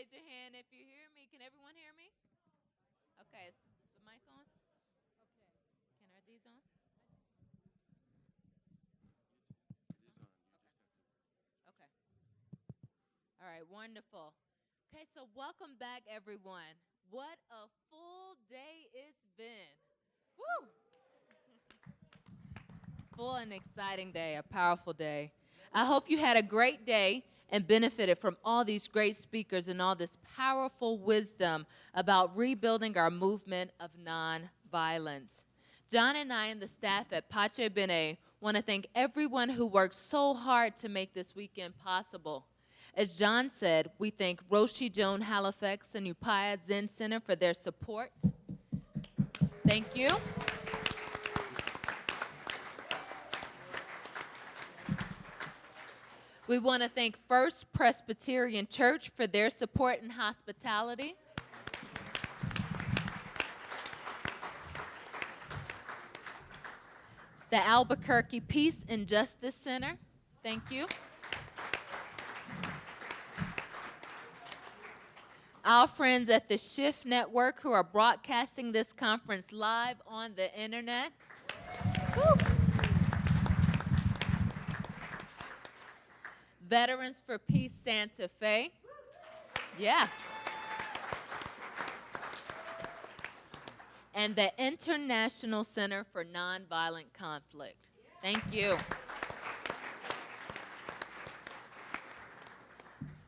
raise your hand if you hear me. Can everyone hear me? Okay, is the mic on? Okay. Are these on? Okay. All right, wonderful. Okay, so welcome back, everyone. What a full day it's been. Woo! Full and exciting day, a powerful day. I hope you had a great day and benefited from all these great speakers and all this powerful wisdom about rebuilding our movement of nonviolence. John and I and the staff at Pache Bene want to thank everyone who worked so hard to make this weekend possible. As John said, we thank Roshi Joan Halifax and Upaya Zen Center for their support. Thank you. We want to thank First Presbyterian Church for their support and hospitality. The Albuquerque Peace and Justice Center, thank you. Our friends at the Shift Network who are broadcasting this conference live on the internet. Woo. Veterans for Peace Santa Fe. Yeah. And the International Center for Nonviolent Conflict. Thank you.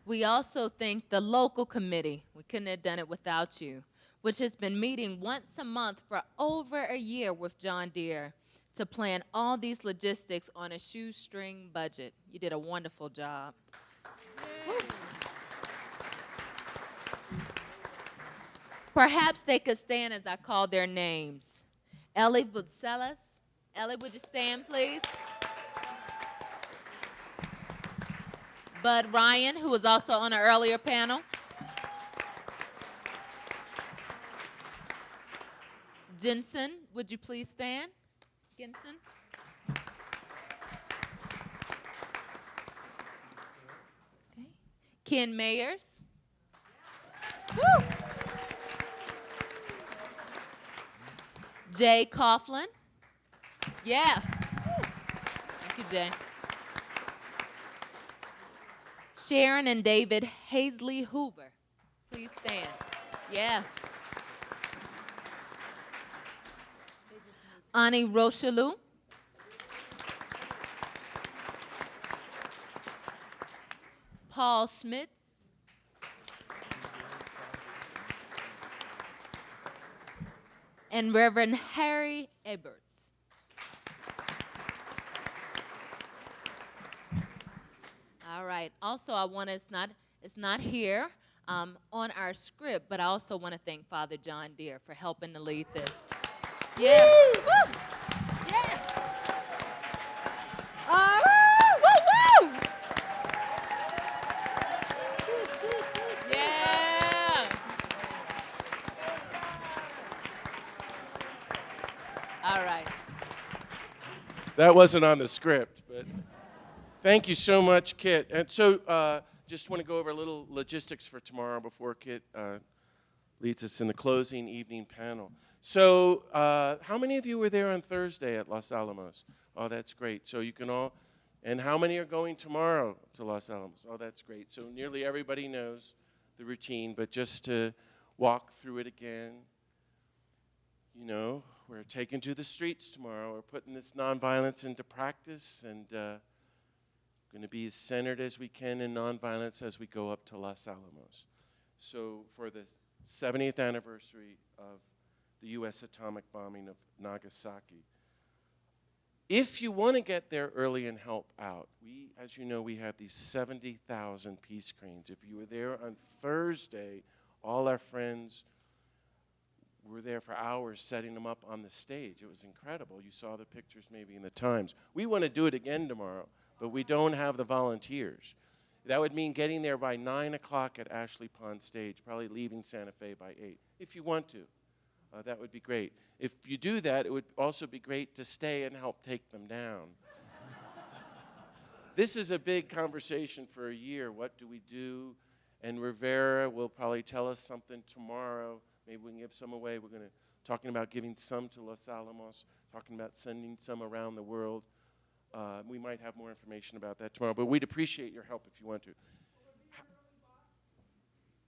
We also thank the local committee, we couldn't have done it without you, which has been meeting once a month for over a year with John Deere to plan all these logistics on a shoestring budget. You did a wonderful job. Perhaps they could stand as I call their names. Ellie Vutselas. Ellie, would you stand, please? Bud Ryan, who was also on an earlier panel. Jensen, would you please stand? Gensen. Okay. Ken Mayers. Woo. Jay Coughlin. Yeah. Woo. Thank you, Jay. Sharon and David Hazley Hoover. Please stand. Yeah. Ani Rochelu. Paul Smith. And Reverend Harry Eberts. All right. Also, I want to, it's not here on our script, but I also want to thank Father John Deere for helping to lead this. Yeah. Woo! Yeah. Woo! Woo! Yeah. All right. That wasn't on the script, but thank you so much, Kit. And so just want to go over a little logistics for tomorrow before Kit leads us in the closing evening panel. So how many of you were there on Thursday at Los Alamos? Oh, that's great. So you can all, and how many are going tomorrow to Los Alamos? Oh, that's great. So nearly everybody knows the routine, but just to walk through it again, you know, we're taking to the streets tomorrow. We're putting this nonviolence into practice and going to be as centered as we can in nonviolence as we go up to Los Alamos. So for the 70th anniversary of the U.S. atomic bombing of Nagasaki. If you want to get there early and help out, we, as you know, we have these 70,000 peace cranes. If you were there on Thursday, all our friends were there for hours setting them up on the stage. It was incredible. You saw the pictures maybe in the Times. We want to do it again tomorrow, but we don't have the volunteers. That would mean getting there by 9 o'clock at Ashley Pond Stage, probably leaving Santa Fe by 8, if you want to. That would be great. If you do that, it would also be great to stay and help take them down. This is a big conversation for a year. What do we do? And Rivera will probably tell us something tomorrow. Maybe we can give some away. We're talking about giving some to Los Alamos, talking about sending some around the world. We might have more information about that tomorrow, but we'd appreciate your help if you want to.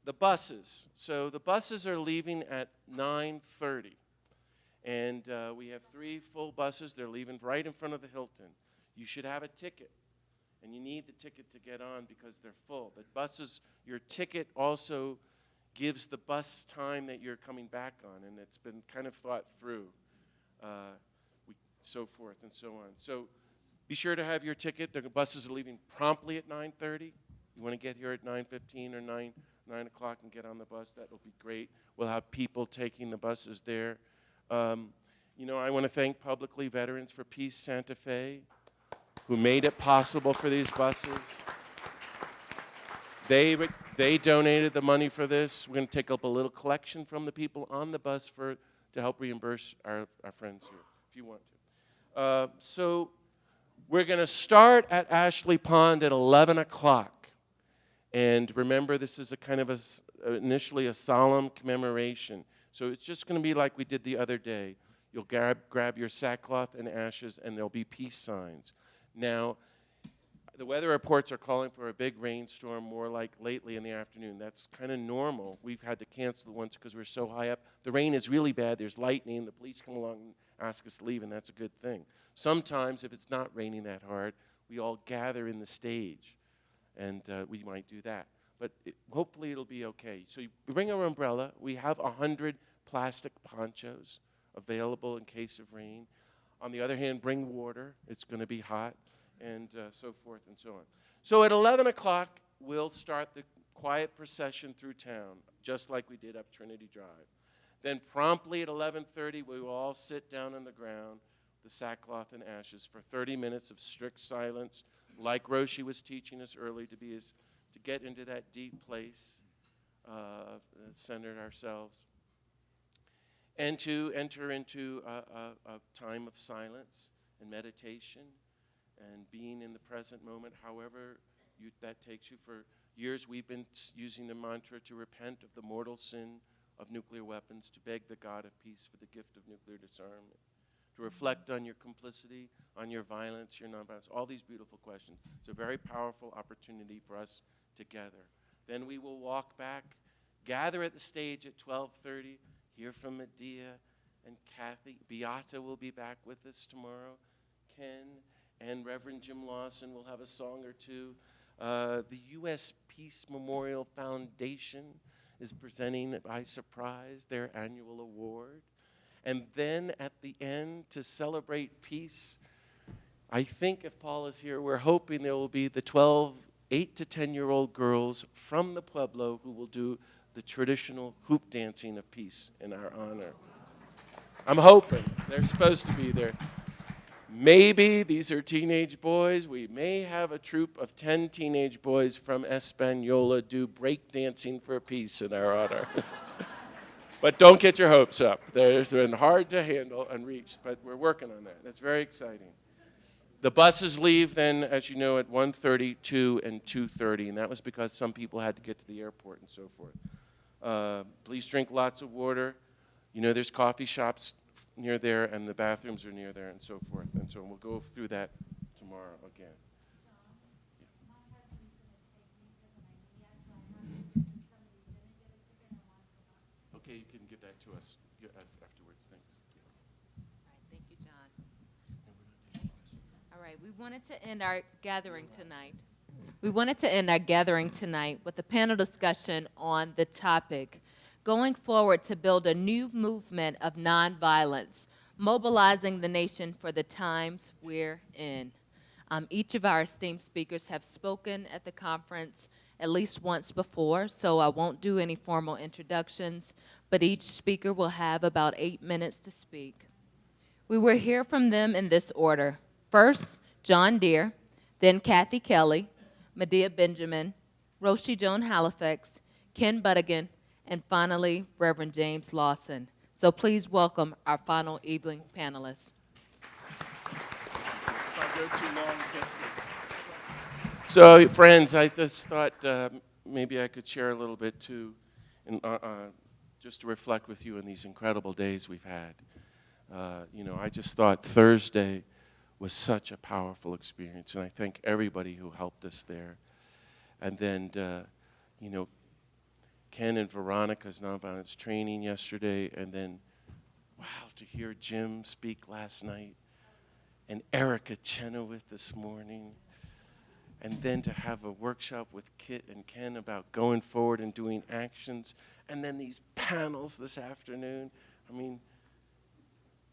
The buses. So the buses are leaving at 9:30. And we have 3 full buses. They're leaving right in front of the Hilton. You should have a ticket. And you need the ticket to get on because they're full. The buses, your ticket also gives the bus time that you're coming back on. And it's been kind of thought through. So forth and so on. So be sure to have your ticket. The buses are leaving promptly at 9:30. You want to get here at 9:15 or 9 o'clock and get on the bus. That'll be great. We'll have people taking the buses there. I want to thank publicly Veterans for Peace Santa Fe, who made it possible for these buses. They donated the money for this. We're going to take up a little collection from the people on the bus to help reimburse our friends here, if you want to. So we're going to start at Ashley Pond at 11 o'clock. And remember, this is a kind of initially a solemn commemoration. So it's just going to be like we did the other day. You'll grab your sackcloth and ashes, and there'll be peace signs. Now, the weather reports are calling for a big rainstorm more like lately in the afternoon. That's kind of normal. We've had to cancel once because we're so high up. The rain is really bad. There's lightning. The police come along and ask us to leave, and that's a good thing. Sometimes, if it's not raining that hard, we all gather in the stage, and we might do that. But hopefully it'll be okay. So you bring our umbrella. We have 100 plastic ponchos available in case of rain. On the other hand, bring water. It's going to be hot, and so forth and so on. So at 11 o'clock, we'll start the quiet procession through town, just like we did up Trinity Drive. Then promptly at 11:30, we will all sit down on the ground, the sackcloth and ashes, for 30 minutes of strict silence, like Roshi was teaching us early, to get into that deep place, centered ourselves, and to enter into a time of silence and meditation and being in the present moment, however that takes you. For years, we've been using the mantra to repent of the mortal sin of nuclear weapons, to beg the God of peace for the gift of nuclear disarmament, to reflect on your complicity, on your violence, your nonviolence, all these beautiful questions. It's a very powerful opportunity for us together. Then we will walk back, gather at the stage at 12:30, hear from Medea and Kathy. Beata will be back with us tomorrow. Ken and Reverend Jim Lawson will have a song or two. The U.S. Peace Memorial Foundation is presenting by surprise their annual award. And then at the end, to celebrate peace, I think if Paul is here, we're hoping there will be the 8 to 10-year-old girls from the Pueblo who will do the traditional hoop dancing of peace in our honor. I'm hoping. They're supposed to be there. Maybe these are teenage boys. We may have a troop of 10 teenage boys from Española do break dancing for peace in our honor. But don't get your hopes up. It's been hard to handle and reach, but we're working on that. That's very exciting. The buses leave then, as you know, at 1:30, 2, and 2:30, and that was because some people had to get to the airport and so forth. Please drink lots of water. You know, there's coffee shops near there, and the bathrooms are near there, and so forth. And so we'll go through that tomorrow again. Okay, you can give that to us afterwards. Thanks. All right, thank you, John. All right, we wanted to end our gathering tonight. With a panel discussion on the topic, going forward to build a new movement of nonviolence, mobilizing the nation for the times we're in. Each of our esteemed speakers have spoken at the conference at least once before, so I won't do any formal introductions, but each speaker will have about 8 minutes to speak. We will hear from them in this order. First, John Deere, then Kathy Kelly, Medea Benjamin, Roshi Joan Halifax, Ken Butigan, and finally, Reverend James Lawson. So please welcome our final evening panelists. So, friends, I just thought maybe I could share a little bit too, and just to reflect with you on these incredible days we've had. I just thought Thursday was such a powerful experience, and I thank everybody who helped us there. And then, Ken and Veronica's nonviolence training yesterday, and then, wow, to hear Jim speak last night, and Erica Chenoweth this morning, and then to have a workshop with Kit and Ken about going forward and doing actions, and then these panels this afternoon. I mean,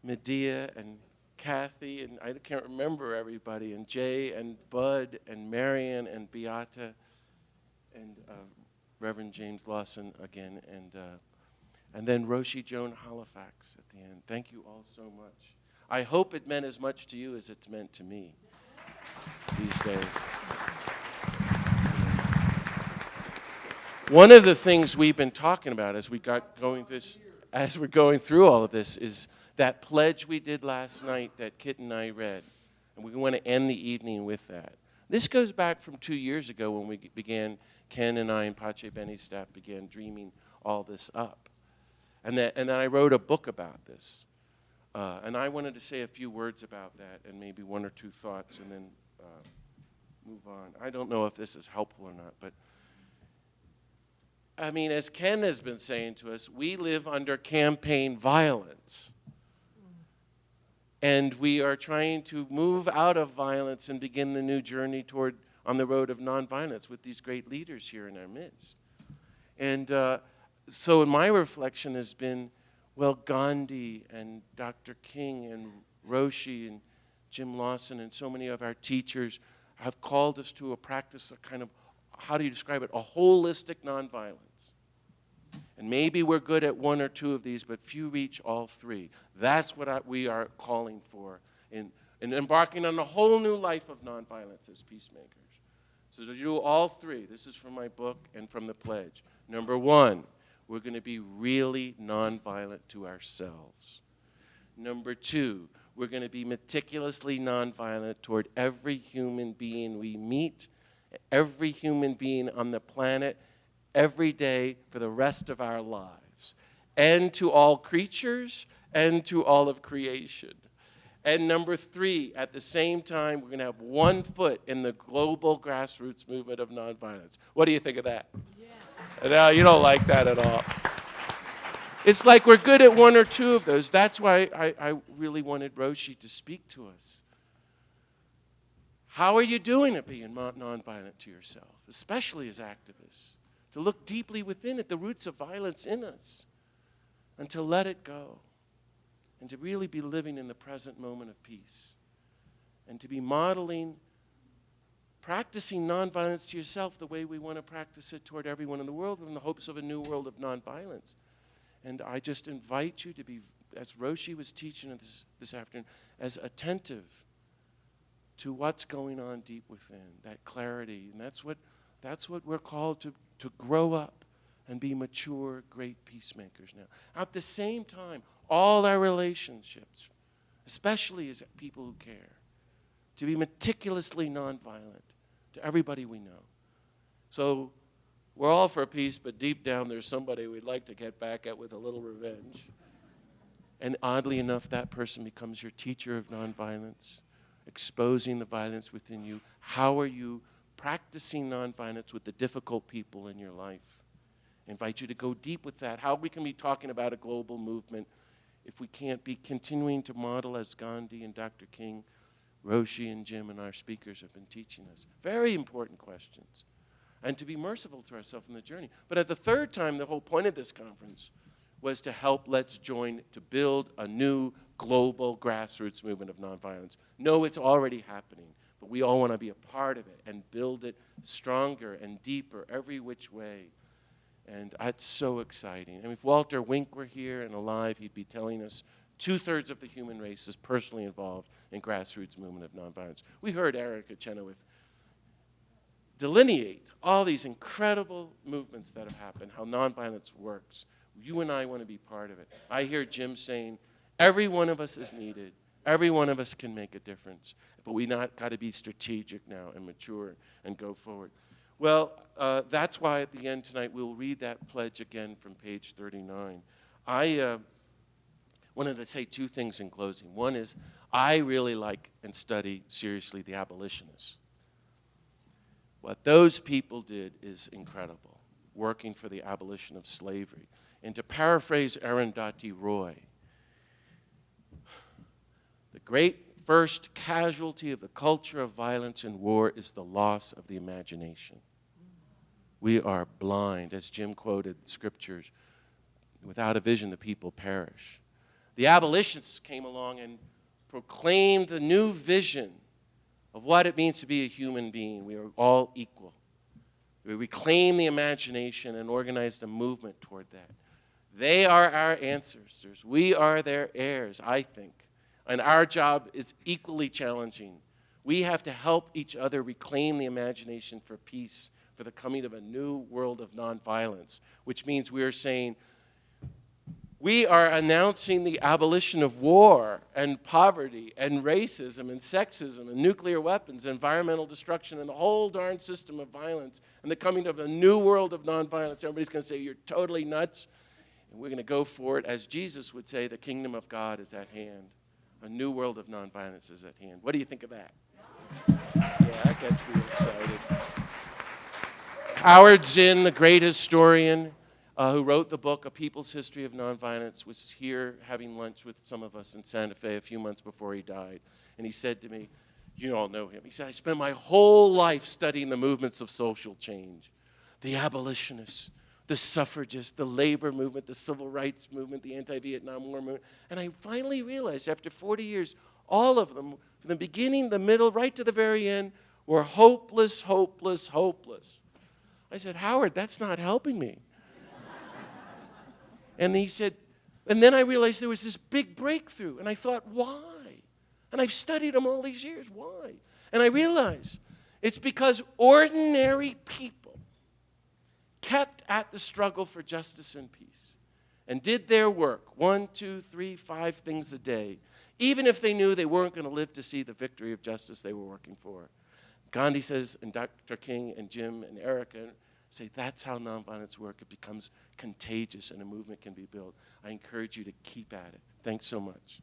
Medea and Kathy, and I can't remember everybody, and Jay and Bud and Marion and Beata and Reverend James Lawson again, and then Roshi Joan Halifax at the end. Thank you all so much. I hope it meant as much to you as it's meant to me these days. One of the things we've been talking about as we're going through all of this is that pledge we did last night that Kit and I read, and we want to end the evening with that. This goes back from 2 years ago when we began, Ken and I and Pache Benny's staff began dreaming all this up. And then I wrote a book about this. And I wanted to say a few words about that and maybe one or two thoughts and then move on. I don't know if this is helpful or not, but I mean, as Ken has been saying to us, we live under campaign violence. And we are trying to move out of violence and begin the new journey on the road of nonviolence with these great leaders here in our midst. And so my reflection has been, well, Gandhi and Dr. King and Roshi and Jim Lawson and so many of our teachers have called us to a practice of kind of, how do you describe it, a holistic nonviolence. And maybe we're good at one or two of these, but few reach all three. That's what we are calling for in embarking on a whole new life of nonviolence as peacemakers. So to do all three, this is from my book and from the pledge. Number one, we're going to be really nonviolent to ourselves. Number two, we're going to be meticulously nonviolent toward every human being we meet, every human being on the planet, every day for the rest of our lives, and to all creatures and to all of creation. And number three, at the same time, we're going to have one foot in the global grassroots movement of nonviolence. What do you think of that? Yes. No, you don't like that at all. It's like we're good at one or two of those. That's why I really wanted Roshi to speak to us. How are you doing at being nonviolent to yourself, especially as activists? To look deeply within at the roots of violence in us and to let it go and to really be living in the present moment of peace and to be practicing nonviolence to yourself the way we want to practice it toward everyone in the world in the hopes of a new world of nonviolence. And I just invite you to be, as Roshi was teaching us this afternoon, as attentive to what's going on deep within, that clarity. And that's what we're called to grow up and be mature, great peacemakers now. At the same time, all our relationships, especially as people who care, to be meticulously nonviolent to everybody we know. So we're all for peace, but deep down there's somebody we'd like to get back at with a little revenge. And oddly enough, that person becomes your teacher of nonviolence, exposing the violence within you. How are you practicing nonviolence with the difficult people in your life? I invite you to go deep with that. How we can be talking about a global movement if we can't be continuing to model as Gandhi and Dr. King, Roshi and Jim and our speakers have been teaching us. Very important questions. And to be merciful to ourselves in the journey. But at the third time, the whole point of this conference was to help Let's Join to build a new global grassroots movement of nonviolence. No, it's already happening. But we all want to be a part of it and build it stronger and deeper every which way. And that's so exciting. I mean, if Walter Wink were here and alive, he'd be telling us 2/3 of the human race is personally involved in grassroots movement of nonviolence. We heard Erica Chenoweth delineate all these incredible movements that have happened, how nonviolence works. You and I want to be part of it. I hear Jim saying, every one of us is needed. Every one of us can make a difference. But we got to be strategic now and mature and go forward. Well, that's why at the end tonight we'll read that pledge again from page 39. I wanted to say two things in closing. One is I really like and study seriously the abolitionists. What those people did is incredible, working for the abolition of slavery. And to paraphrase Arundhati Roy, the great first casualty of the culture of violence and war is the loss of the imagination. We are blind, as Jim quoted scriptures, without a vision the people perish. The abolitionists came along and proclaimed the new vision of what it means to be a human being. We are all equal. We reclaimed the imagination and organized a movement toward that. They are our ancestors. We are their heirs, I think. And our job is equally challenging. We have to help each other reclaim the imagination for peace, for the coming of a new world of nonviolence, which means we are saying, we are announcing the abolition of war and poverty and racism and sexism and nuclear weapons, environmental destruction, and the whole darn system of violence, and the coming of a new world of nonviolence. Everybody's going to say, you're totally nuts. And we're going to go for it. As Jesus would say, the kingdom of God is at hand. A new world of nonviolence is at hand. What do you think of that? Yeah, that gets me excited. Howard Zinn, the great historian, who wrote the book, A People's History of Nonviolence, was here having lunch with some of us in Santa Fe a few months before he died. And he said to me, you all know him, he said, I spent my whole life studying the movements of social change. The abolitionists, the suffragists, the labor movement, the civil rights movement, the anti-Vietnam War movement. And I finally realized after 40 years, all of them, from the beginning, the middle, right to the very end, were hopeless, hopeless, hopeless. I said, Howard, that's not helping me. And he said, and then I realized there was this big breakthrough. And I thought, why? And I've studied them all these years. Why? And I realized it's because ordinary people kept at the struggle for justice and peace and did their work, 1, 2, 3, 5 things a day, even if they knew they weren't going to live to see the victory of justice they were working for. Gandhi says, and Dr. King and Jim and Erica say, that's how nonviolence works. It becomes contagious and a movement can be built. I encourage you to keep at it. Thanks so much.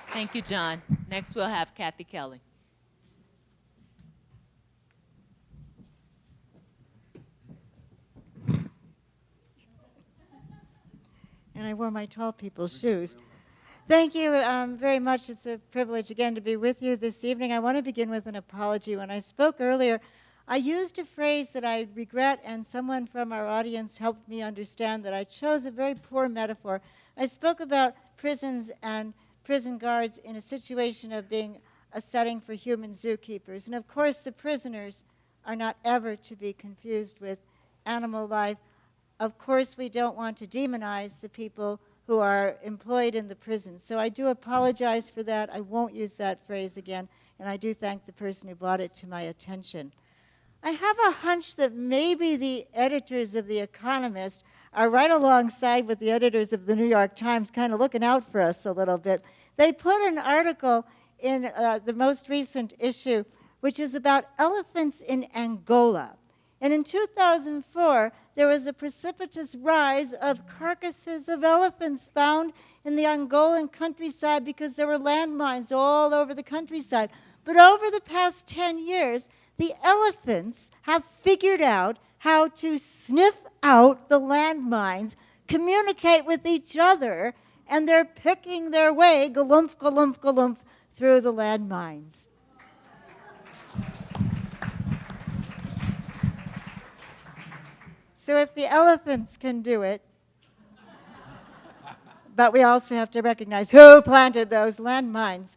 Thank you, John. Next, we'll have Kathy Kelly. And I wore my tall people's shoes. Thank you very much. It's a privilege again to be with you this evening. I want to begin with an apology. When I spoke earlier, I used a phrase that I regret, and someone from our audience helped me understand that I chose a very poor metaphor. I spoke about prisons and prison guards in a situation of being a setting for human zookeepers. And of course, the prisoners are not ever to be confused with animal life. Of course, we don't want to demonize the people who are employed in the prison. So I do apologize for that. I won't use that phrase again, and I do thank the person who brought it to my attention. I have a hunch that maybe the editors of The Economist are right alongside with the editors of the New York Times, kind of looking out for us a little bit. They put an article in the most recent issue, which is about elephants in Angola. And in 2004, there was a precipitous rise of carcasses of elephants found in the Angolan countryside because there were landmines all over the countryside. But over the past 10 years, the elephants have figured out how to sniff out the landmines, communicate with each other, and they're picking their way, galumph, galumph, galumph, through the landmines. So if the elephants can do it, but we also have to recognize who planted those landmines.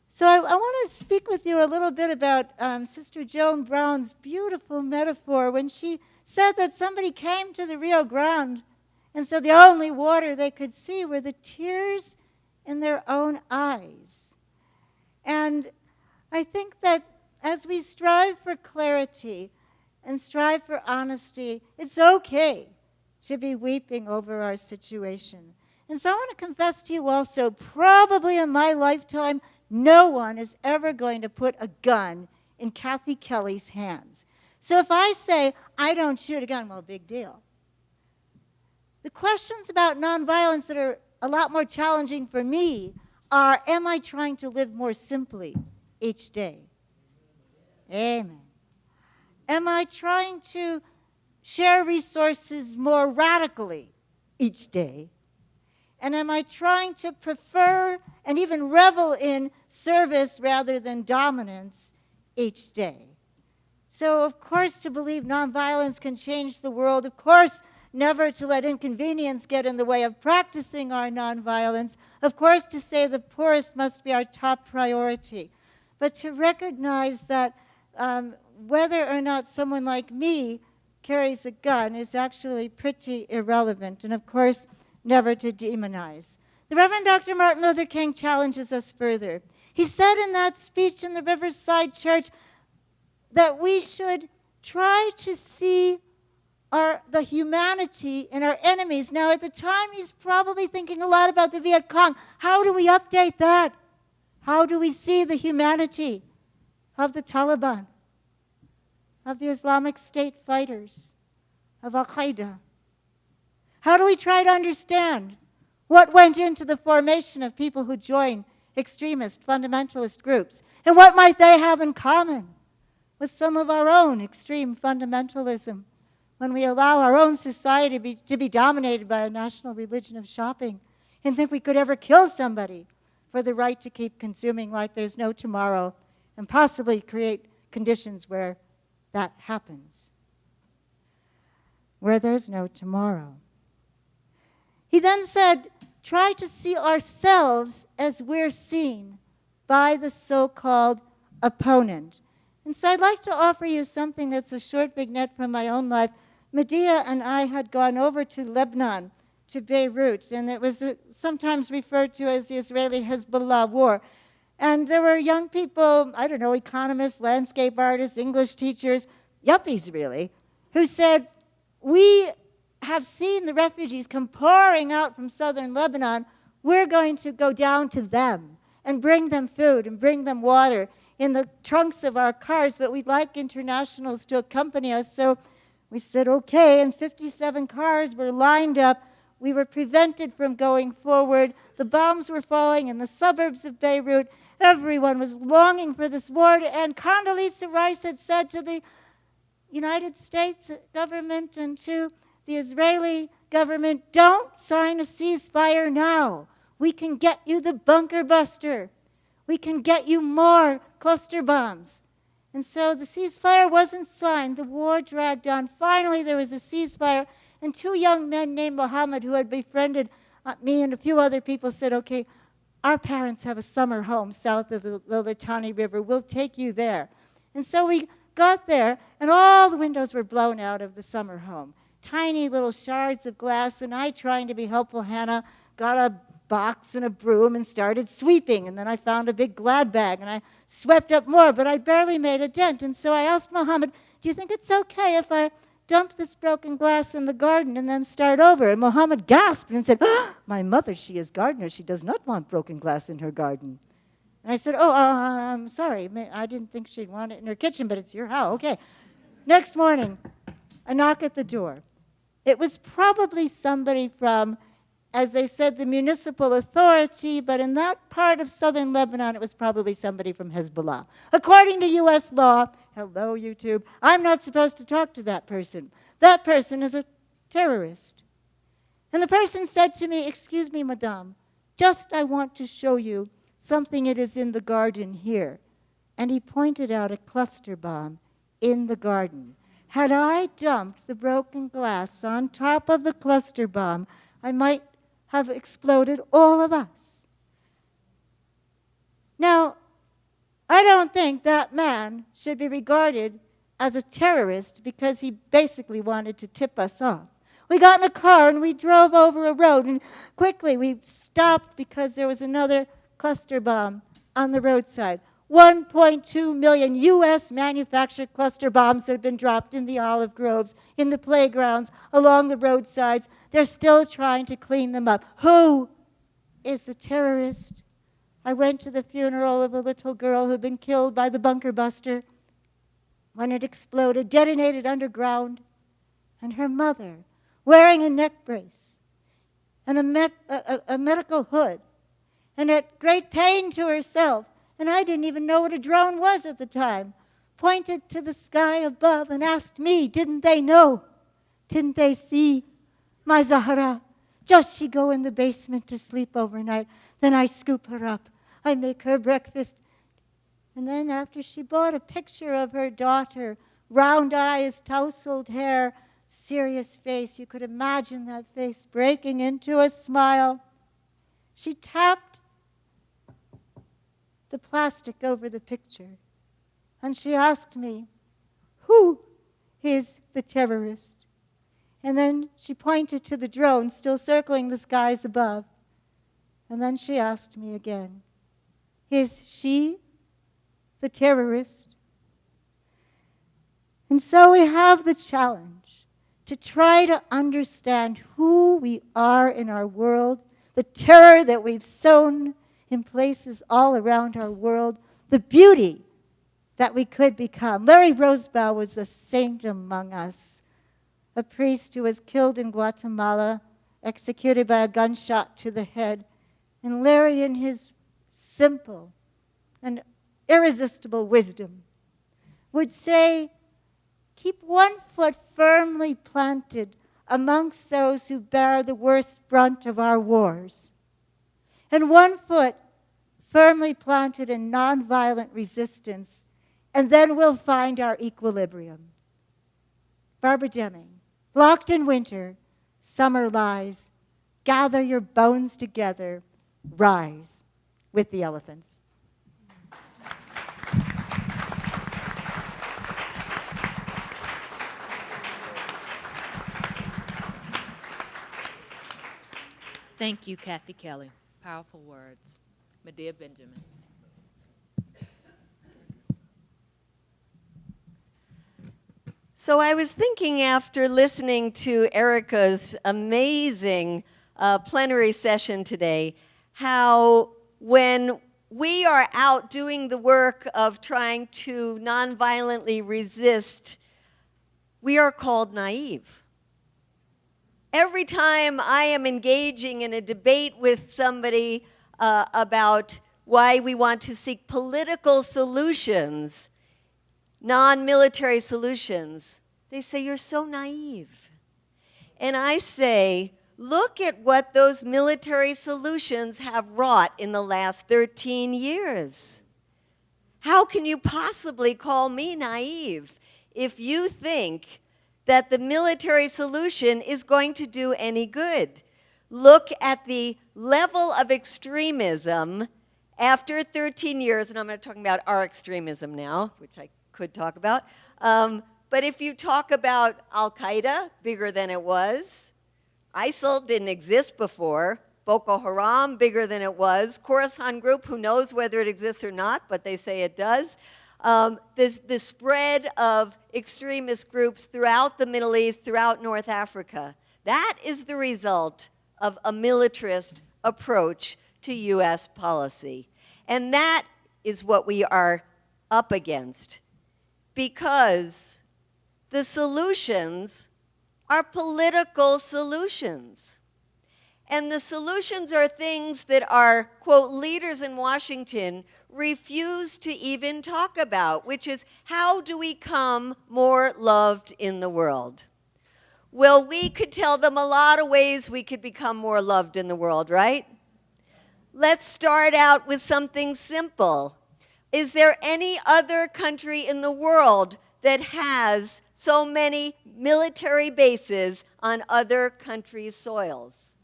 So I want to speak with you a little bit about Sister Joan Brown's beautiful metaphor when she said that somebody came to the Rio Grande and said the only water they could see were the tears in their own eyes. And I think that as we strive for clarity and strive for honesty, it's okay to be weeping over our situation. And so I want to confess to you also, probably in my lifetime, no one is ever going to put a gun in Kathy Kelly's hands. So if I say, I don't shoot a gun, well, big deal. The questions about nonviolence that are a lot more challenging for me are, am I trying to live more simply each day? Amen. Am I trying to share resources more radically each day? And am I trying to prefer and even revel in service rather than dominance each day? So, of course, to believe nonviolence can change the world, of course, never to let inconvenience get in the way of practicing our nonviolence, of course, to say the poorest must be our top priority, but to recognize that whether or not someone like me carries a gun is actually pretty irrelevant, and of course, never to demonize. The Reverend Dr. Martin Luther King challenges us further. He said in that speech in the Riverside Church that we should try to see the humanity in our enemies. Now, at the time, he's probably thinking a lot about the Viet Cong. How do we update that? How do we see the humanity of the Taliban, of the Islamic State fighters, of Al-Qaeda? How do we try to understand what went into the formation of people who join extremist, fundamentalist groups? And what might they have in common with some of our own extreme fundamentalism when we allow our own society to be dominated by a national religion of shopping and think we could ever kill somebody for the right to keep consuming like there's no tomorrow and possibly create conditions where that happens, where there's no tomorrow. He then said, try to see ourselves as we're seen by the so-called opponent. And so I'd like to offer you something that's a short vignette from my own life. Medea and I had gone over to Lebanon, to Beirut, and it was sometimes referred to as the Israeli-Hezbollah war. And there were young people, I don't know, economists, landscape artists, English teachers, yuppies really, who said, we have seen the refugees come pouring out from southern Lebanon. We're going to go down to them and bring them food and bring them water in the trunks of our cars, but we'd like internationals to accompany us. So we said, okay, and 57 cars were lined up. We were prevented from going forward. The bombs were falling in the suburbs of Beirut. Everyone was longing for this war to end. Condoleezza Rice had said to the United States government and to the Israeli government, don't sign a ceasefire now. We can get you the bunker buster. We can get you more cluster bombs. And so the ceasefire wasn't signed. The war dragged on. Finally, there was a ceasefire, and two young men named Mohammed, who had befriended me and a few other people, said, okay, our parents have a summer home south of the Litani River. We'll take you there. And so we got there, and all the windows were blown out of the summer home. Tiny little shards of glass, and I, trying to be helpful, Hannah, got a box and a broom and started sweeping. And then I found a big glad bag, and I swept up more, but I barely made a dent. And so I asked Mohammed, do you think it's okay if I dump this broken glass in the garden and then start over? And Mohammed gasped and said, my mother, she is gardener. She does not want broken glass in her garden. And I said, I'm sorry. I didn't think she'd want it in her kitchen, but it's your house. Okay. Next morning, a knock at the door. It was probably somebody from, as they said, the municipal authority, but in that part of southern Lebanon, it was probably somebody from Hezbollah. According to U.S. law, hello, YouTube, I'm not supposed to talk to that person. That person is a terrorist. And the person said to me, excuse me, madame, just I want to show you something it is in the garden here. And he pointed out a cluster bomb in the garden. Had I dumped the broken glass on top of the cluster bomb, I might have exploded all of us. Now, I don't think that man should be regarded as a terrorist because he basically wanted to tip us off. We got in a car and we drove over a road, and quickly we stopped because there was another cluster bomb on the roadside. 1.2 million U.S. manufactured cluster bombs had been dropped in the olive groves, in the playgrounds, along the roadsides. They're still trying to clean them up. Who is the terrorist? I went to the funeral of a little girl who'd been killed by the bunker buster when it exploded, detonated underground, and her mother, wearing a neck brace and a medical hood, and at great pain to herself, and I didn't even know what a drone was at the time, pointed to the sky above and asked me, didn't they know? Didn't they see? My Zahra, does she go in the basement to sleep overnight? Then I scoop her up. I make her breakfast. And then after she bought a picture of her daughter, round eyes, tousled hair, serious face, you could imagine that face breaking into a smile. She tapped the plastic over the picture, and she asked me, who is the terrorist? And then she pointed to the drone still circling the skies above. And then she asked me again, is she the terrorist? And so we have the challenge to try to understand who we are in our world, the terror that we've sown in places all around our world, the beauty that we could become. Larry Rosebow was a saint among us, a priest who was killed in Guatemala, executed by a gunshot to the head. And Larry, in his simple and irresistible wisdom, would say, keep one foot firmly planted amongst those who bear the worst brunt of our wars, and one foot firmly planted in nonviolent resistance, and then we'll find our equilibrium. Barbara Deming, locked in winter, summer lies, gather your bones together, rise with the elephants. Thank you, Kathy Kelly. Powerful words. Medea Benjamin. So I was thinking after listening to Erica's amazing plenary session today, how when we are out doing the work of trying to nonviolently resist, we are called naive. Every time I am engaging in a debate with somebody about why we want to seek political solutions, non-military solutions, they say, you're so naive. And I say, look at what those military solutions have wrought in the last 13 years. How can you possibly call me naive if you think that the military solution is going to do any good? Look at the level of extremism after 13 years, and I'm not talking about our extremism now, which I could talk about, but if you talk about Al-Qaeda, bigger than it was, ISIL didn't exist before, Boko Haram, bigger than it was, Khorasan Group, who knows whether it exists or not, but they say it does, the spread of extremist groups throughout the Middle East, throughout North Africa. That is the result of a militarist approach to U.S. policy. And that is what we are up against, because the solutions are political solutions. And the solutions are things that our, quote, leaders in Washington refuse to even talk about, which is, how do we become more loved in the world? Well, we could tell them a lot of ways we could become more loved in the world, right? Let's start out with something simple. Is there any other country in the world that has so many military bases on other countries' soils?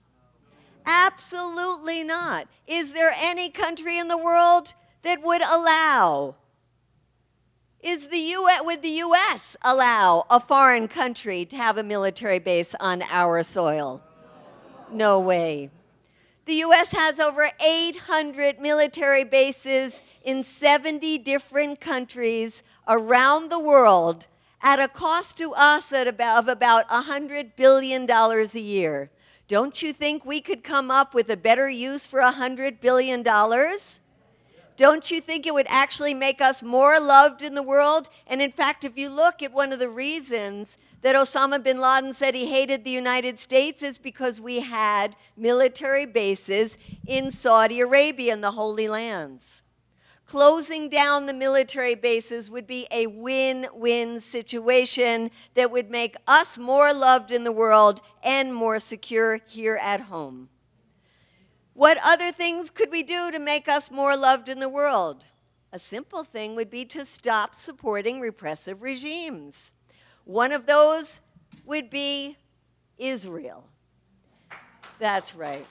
Absolutely not. Is there any country in the world that would allow? Would the U.S. allow a foreign country to have a military base on our soil? No way. The U.S. has over 800 military bases in 70 different countries around the world at a cost to us of about $100 billion a year. Don't you think we could come up with a better use for $100 billion? Don't you think it would actually make us more loved in the world? And in fact, if you look at one of the reasons that Osama bin Laden said he hated the United States is because we had military bases in Saudi Arabia and the Holy Lands. Closing down the military bases would be a win-win situation that would make us more loved in the world and more secure here at home. What other things could we do to make us more loved in the world? A simple thing would be to stop supporting repressive regimes. One of those would be Israel. That's right.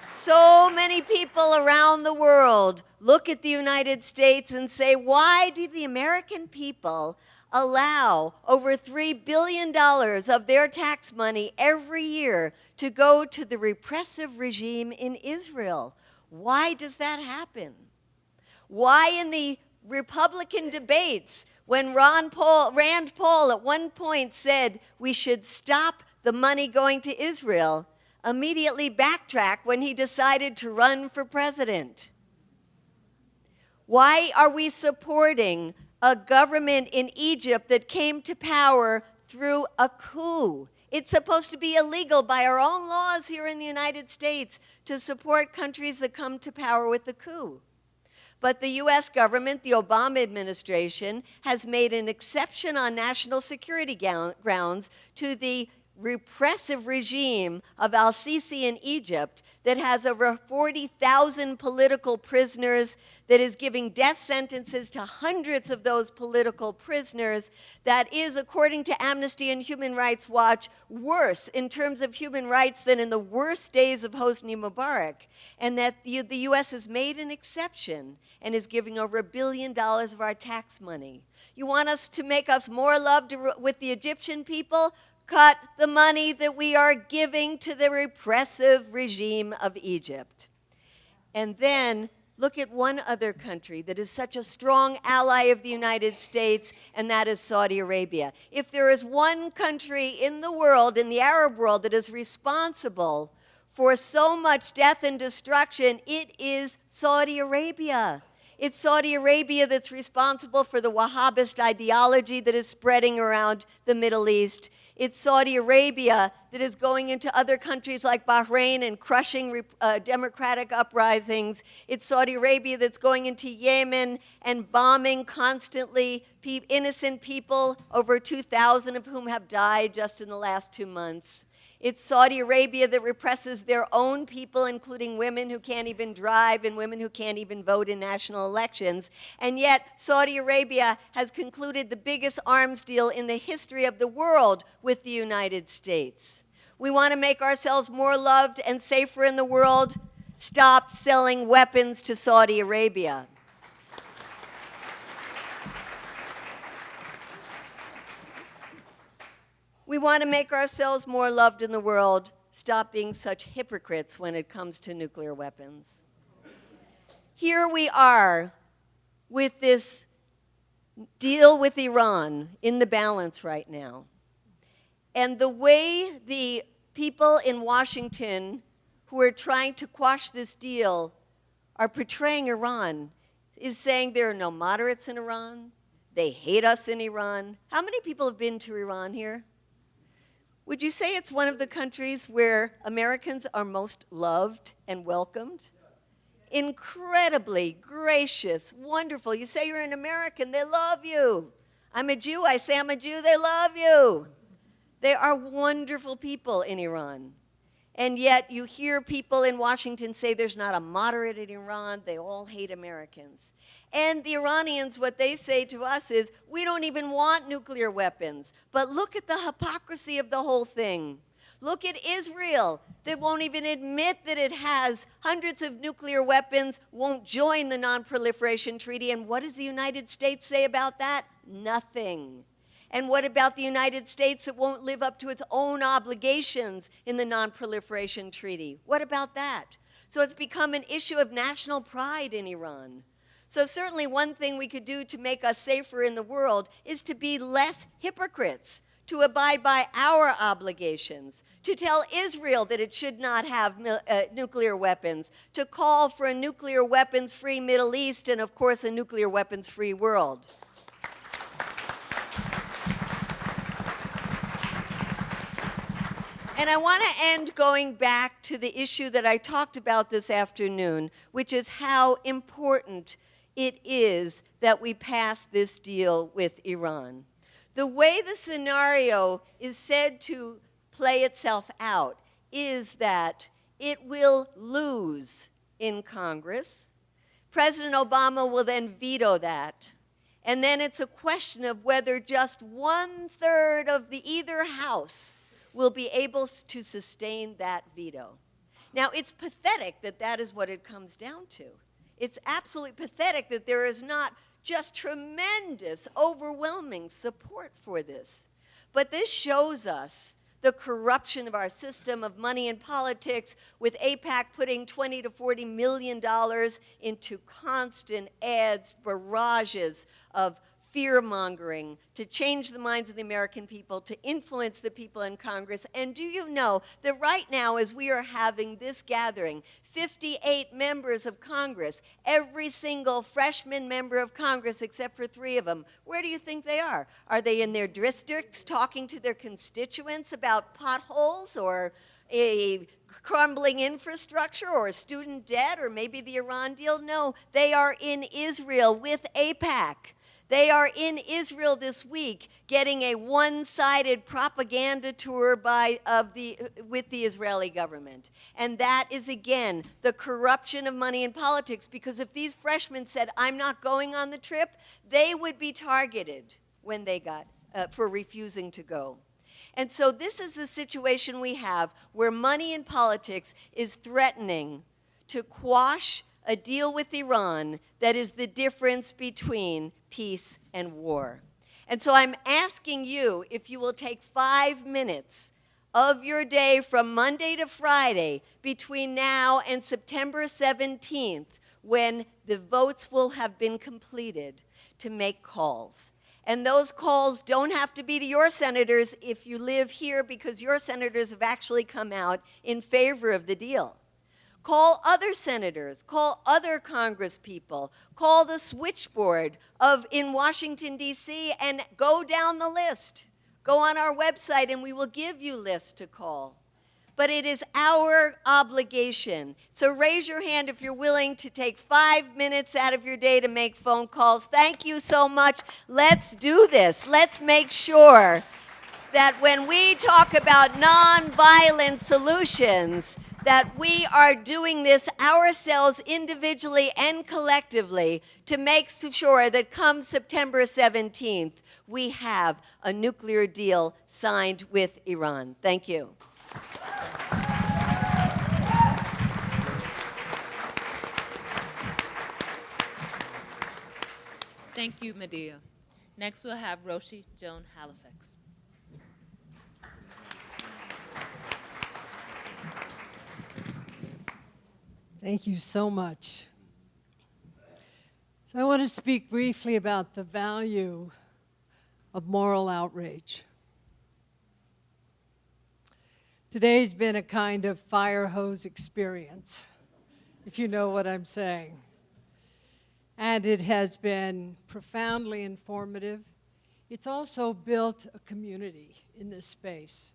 So many people around the world look at the United States and say, why do the American people allow over $3 billion of their tax money every year to go to the repressive regime in Israel? Why does that happen? Why in the Republican debates, when Rand Paul at one point said we should stop the money going to Israel, immediately backtrack when he decided to run for president? Why are we supporting a government in Egypt that came to power through a coup? It's supposed to be illegal by our own laws here in the United States to support countries that come to power with a coup. But the U.S. government, the Obama administration, has made an exception on national security grounds to the repressive regime of al-Sisi in Egypt that has over 40,000 political prisoners, that is giving death sentences to hundreds of those political prisoners, that is, according to Amnesty and Human Rights Watch, worse in terms of human rights than in the worst days of Hosni Mubarak, and that the U.S. has made an exception and is giving over $1 billion of our tax money. You want us to make us more loved with the Egyptian people? Cut the money that we are giving to the repressive regime of Egypt. And then look at one other country that is such a strong ally of the United States, and that is Saudi Arabia. If there is one country in the world, in the Arab world, that is responsible for so much death and destruction, it is Saudi Arabia. It's Saudi Arabia that's responsible for the Wahhabist ideology that is spreading around the Middle East. It's Saudi Arabia that is going into other countries like Bahrain and crushing democratic uprisings. It's Saudi Arabia that's going into Yemen and bombing constantly innocent people, over 2,000 of whom have died just in the last 2 months. It's Saudi Arabia that represses their own people, including women who can't even drive and women who can't even vote in national elections. And yet, Saudi Arabia has concluded the biggest arms deal in the history of the world with the United States. We want to make ourselves more loved and safer in the world. Stop selling weapons to Saudi Arabia. We want to make ourselves more loved in the world. Stop being such hypocrites when it comes to nuclear weapons. Here we are with this deal with Iran in the balance right now. And the way the people in Washington who are trying to quash this deal are portraying Iran is saying there are no moderates in Iran. They hate us in Iran. How many people have been to Iran here? Would you say it's one of the countries where Americans are most loved and welcomed? Incredibly gracious, wonderful. You say you're an American, they love you. I'm a Jew, I say I'm a Jew, they love you. They are wonderful people in Iran. And yet you hear people in Washington say there's not a moderate in Iran, they all hate Americans. And the Iranians, what they say to us is, we don't even want nuclear weapons. But look at the hypocrisy of the whole thing. Look at Israel that won't even admit that it has hundreds of nuclear weapons, won't join the Non-Proliferation Treaty. And what does the United States say about that? Nothing. And what about the United States that won't live up to its own obligations in the Non-Proliferation Treaty? What about that? So it's become an issue of national pride in Iran. So certainly one thing we could do to make us safer in the world is to be less hypocrites, to abide by our obligations, to tell Israel that it should not have nuclear weapons, to call for a nuclear weapons-free Middle East and, of course, a nuclear weapons-free world. And I want to end going back to the issue that I talked about this afternoon, which is how important it is that we pass this deal with Iran. The way the scenario is said to play itself out is that it will lose in Congress. President Obama will then veto that. And then it's a question of whether just 1/3 of the either house will be able to sustain that veto. Now, it's pathetic that that is what it comes down to. It's absolutely pathetic that there is not just tremendous, overwhelming support for this. But this shows us the corruption of our system of money and politics, with AIPAC putting $20 to $40 million into constant ads, barrages of fear-mongering to change the minds of the American people, to influence the people in Congress. And do you know that right now, as we are having this gathering, 58 members of Congress, every single freshman member of Congress except for 3 of them, where do you think they are? Are they in their districts talking to their constituents about potholes or a crumbling infrastructure or student debt or maybe the Iran deal? No, they are in Israel with AIPAC. They are in Israel this week getting a one-sided propaganda tour with the Israeli government. And that is, again, the corruption of money in politics, because if these freshmen said, I'm not going on the trip, they would be targeted when they got, for refusing to go. And so this is the situation we have where money in politics is threatening to quash a deal with Iran that is the difference between peace and war. And so I'm asking you if you will take 5 minutes of your day from Monday to Friday between now and September 17th, when the votes will have been completed, to make calls. And those calls don't have to be to your senators if you live here, because your senators have actually come out in favor of the deal. Call other senators, call other congresspeople, call the switchboard in Washington, D.C., and go down the list. Go on our website and we will give you lists to call. But it is our obligation. So raise your hand if you're willing to take 5 minutes out of your day to make phone calls. Thank you so much. Let's do this. Let's make sure that when we talk about nonviolent solutions, that we are doing this ourselves individually and collectively to make sure that come September 17th, we have a nuclear deal signed with Iran. Thank you. Thank you, Medea. Next, we'll have Roshi Joan Halifax. Thank you so much. So I want to speak briefly about the value of moral outrage. Today's been a kind of fire hose experience, if you know what I'm saying. And it has been profoundly informative. It's also built a community in this space.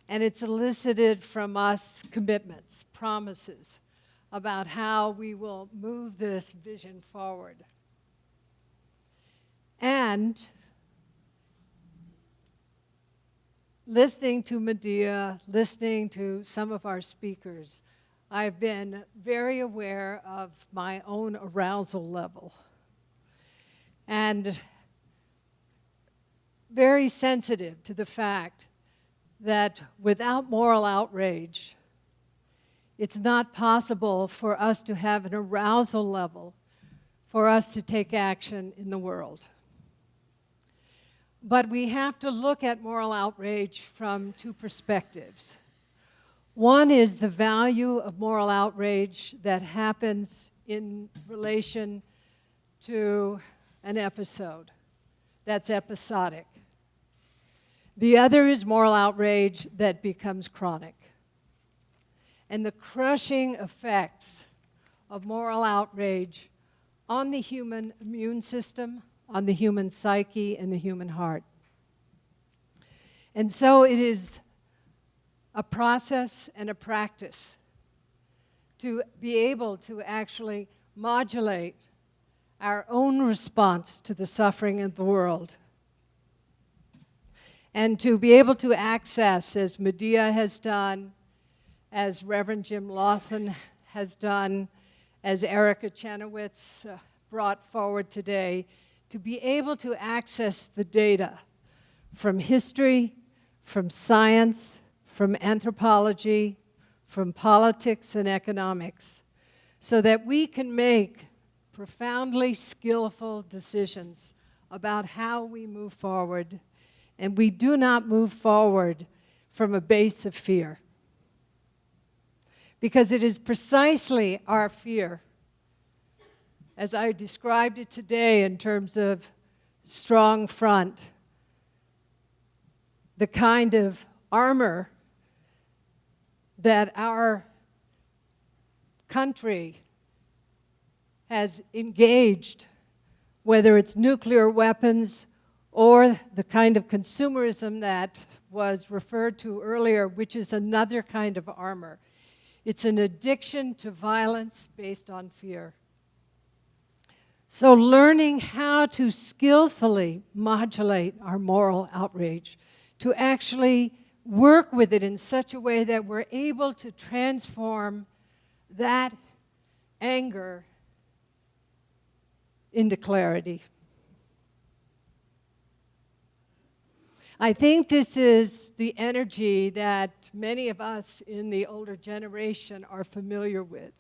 And it's elicited from us commitments, promises, about how we will move this vision forward. And listening to Medea, listening to some of our speakers, I've been very aware of my own arousal level and very sensitive to the fact that without moral outrage, it's not possible for us to have an arousal level for us to take action in the world. But we have to look at moral outrage from two perspectives. One is the value of moral outrage that happens in relation to an episode that's episodic. The other is moral outrage that becomes chronic. And the crushing effects of moral outrage on the human immune system, on the human psyche, and the human heart. And so it is a process and a practice to be able to actually modulate our own response to the suffering of the world. And to be able to access, as Medea has done, as Reverend Jim Lawson has done, as Erica Chenoweth brought forward today, to be able to access the data from history, from science, from anthropology, from politics and economics, so that we can make profoundly skillful decisions about how we move forward, and we do not move forward from a base of fear. Because it is precisely our fear, as I described it today in terms of strong front, the kind of armor that our country has engaged, whether it's nuclear weapons or the kind of consumerism that was referred to earlier, which is another kind of armor. It's an addiction to violence based on fear. So learning how to skillfully modulate our moral outrage, to actually work with it in such a way that we're able to transform that anger into clarity. I think this is the energy that many of us in the older generation are familiar with.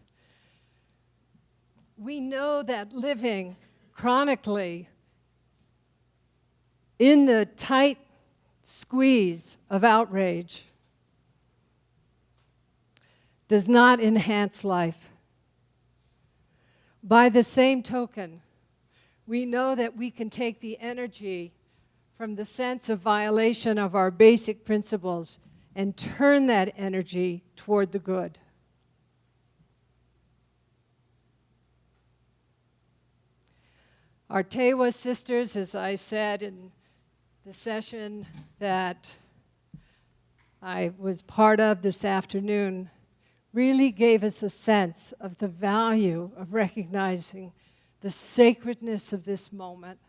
We know that living chronically in the tight squeeze of outrage does not enhance life. By the same token, we know that we can take the energy from the sense of violation of our basic principles and turn that energy toward the good. Our Tewa sisters, as I said in the session that I was part of this afternoon, really gave us a sense of the value of recognizing the sacredness of this moment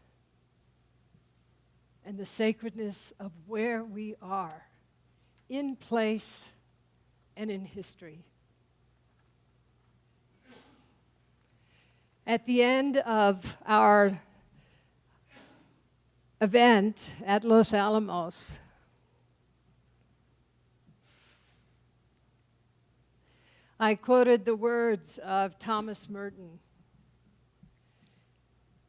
and the sacredness of where we are in place and in history. At the end of our event at Los Alamos, I quoted the words of Thomas Merton.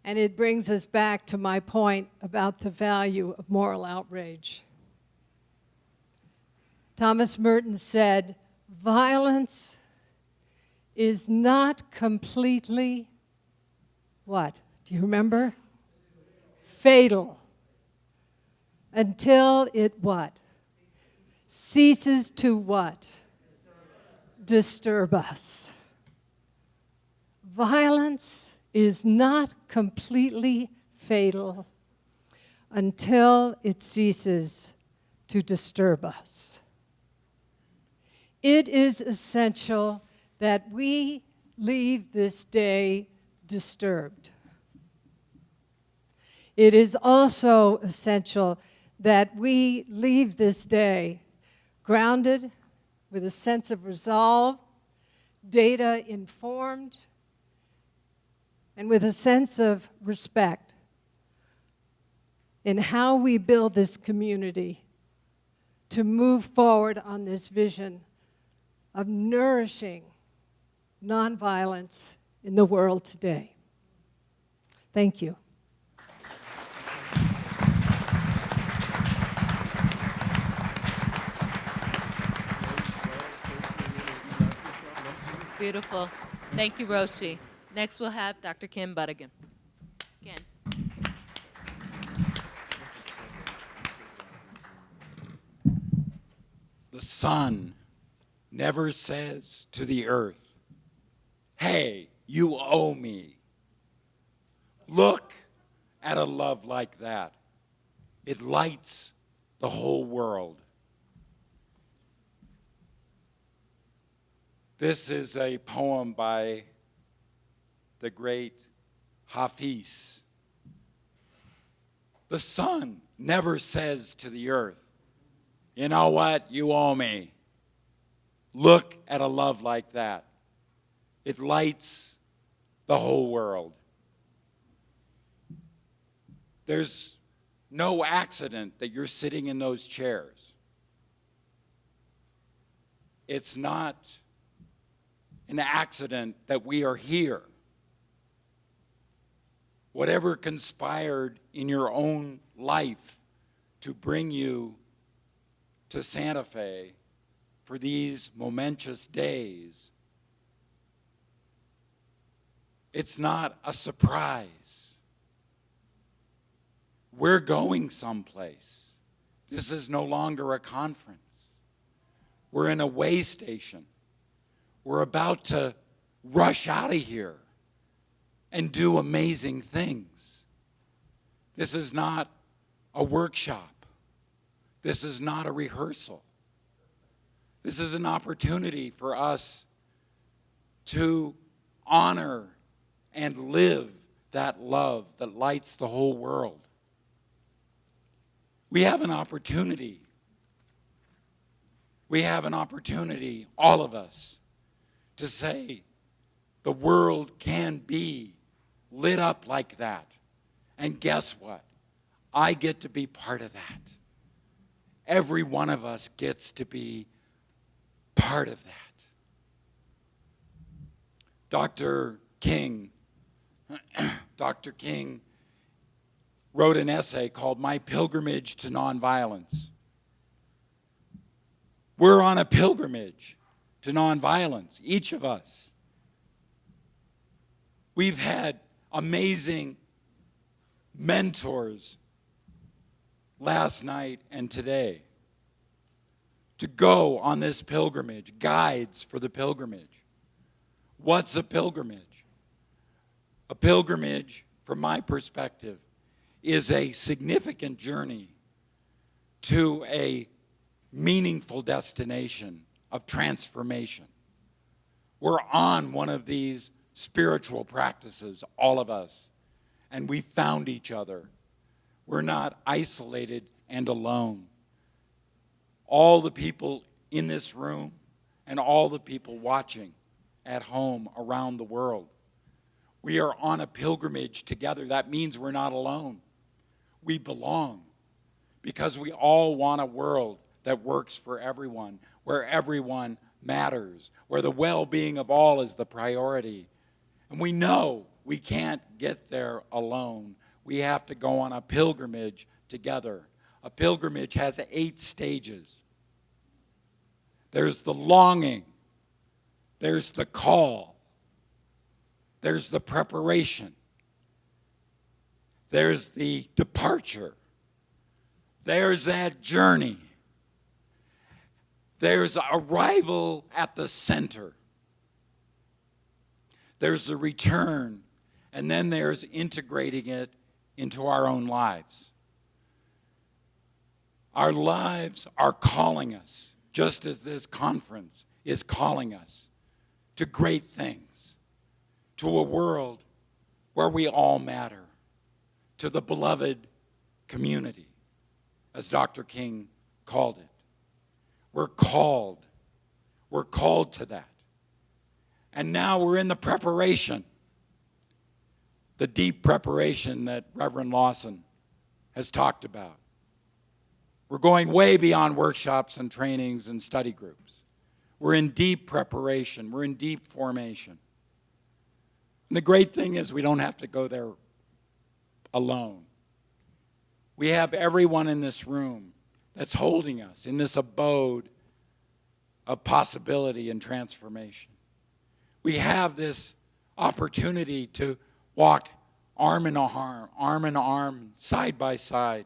And it brings us back to my point about the value of moral outrage. Thomas Merton said, "Violence is not completely," what? Do you remember? Fatal. Until it what? Ceases to what? Disturb us. Violence is not completely fatal until it ceases to disturb us. It is essential that we leave this day disturbed. It is also essential that we leave this day grounded with a sense of resolve, data-informed, and with a sense of respect in how we build this community to move forward on this vision of nourishing nonviolence in the world today. Thank you. Beautiful. Thank you, Roshi. Next, we'll have Dr. Kim Butigan. Again. The sun never says to the earth, "Hey, you owe me." Look at a love like that. It lights the whole world. This is a poem by the great Hafiz. The sun never says to the earth, "You know what? You owe me." Look at a love like that. It lights the whole world. There's no accident that you're sitting in those chairs. It's not an accident that we are here. Whatever conspired in your own life to bring you to Santa Fe for these momentous days, it's not a surprise. We're going someplace. This is no longer a conference. We're in a way station. We're about to rush out of here and do amazing things. This is not a workshop. This is not a rehearsal. This is an opportunity for us to honor and live that love that lights the whole world. We have an opportunity. We have an opportunity, all of us, to say the world can be lit up like that. And guess what? I get to be part of that. Every one of us gets to be part of that. Dr. King wrote an essay called My Pilgrimage to Nonviolence. We're on a pilgrimage to nonviolence, each of us. We've had amazing mentors last night and today to go on this pilgrimage, guides for the pilgrimage. What's a pilgrimage? A pilgrimage, from my perspective, is a significant journey to a meaningful destination of transformation. We're on one of these spiritual practices, all of us, and we found each other. We're not isolated and alone. All the people in this room and all the people watching at home around the world, we are on a pilgrimage together. That means we're not alone. We belong because we all want a world that works for everyone, where everyone matters, where the well-being of all is the priority. And we know we can't get there alone. We have to go on a pilgrimage together. A pilgrimage has 8 stages. There's the longing. There's the call. There's the preparation. There's the departure. There's that journey. There's arrival at the center. There's the return. And then there's integrating it into our own lives. Our lives are calling us, just as this conference is calling us, to great things, to a world where we all matter, to the beloved community, as Dr. King called it. We're called to that. And now we're in the preparation, the deep preparation that Reverend Lawson has talked about. We're going way beyond workshops and trainings and study groups. We're in deep preparation. We're in deep formation. And the great thing is we don't have to go there alone. We have everyone in this room that's holding us in this abode of possibility and transformation. we have this opportunity to walk arm in arm, side by side,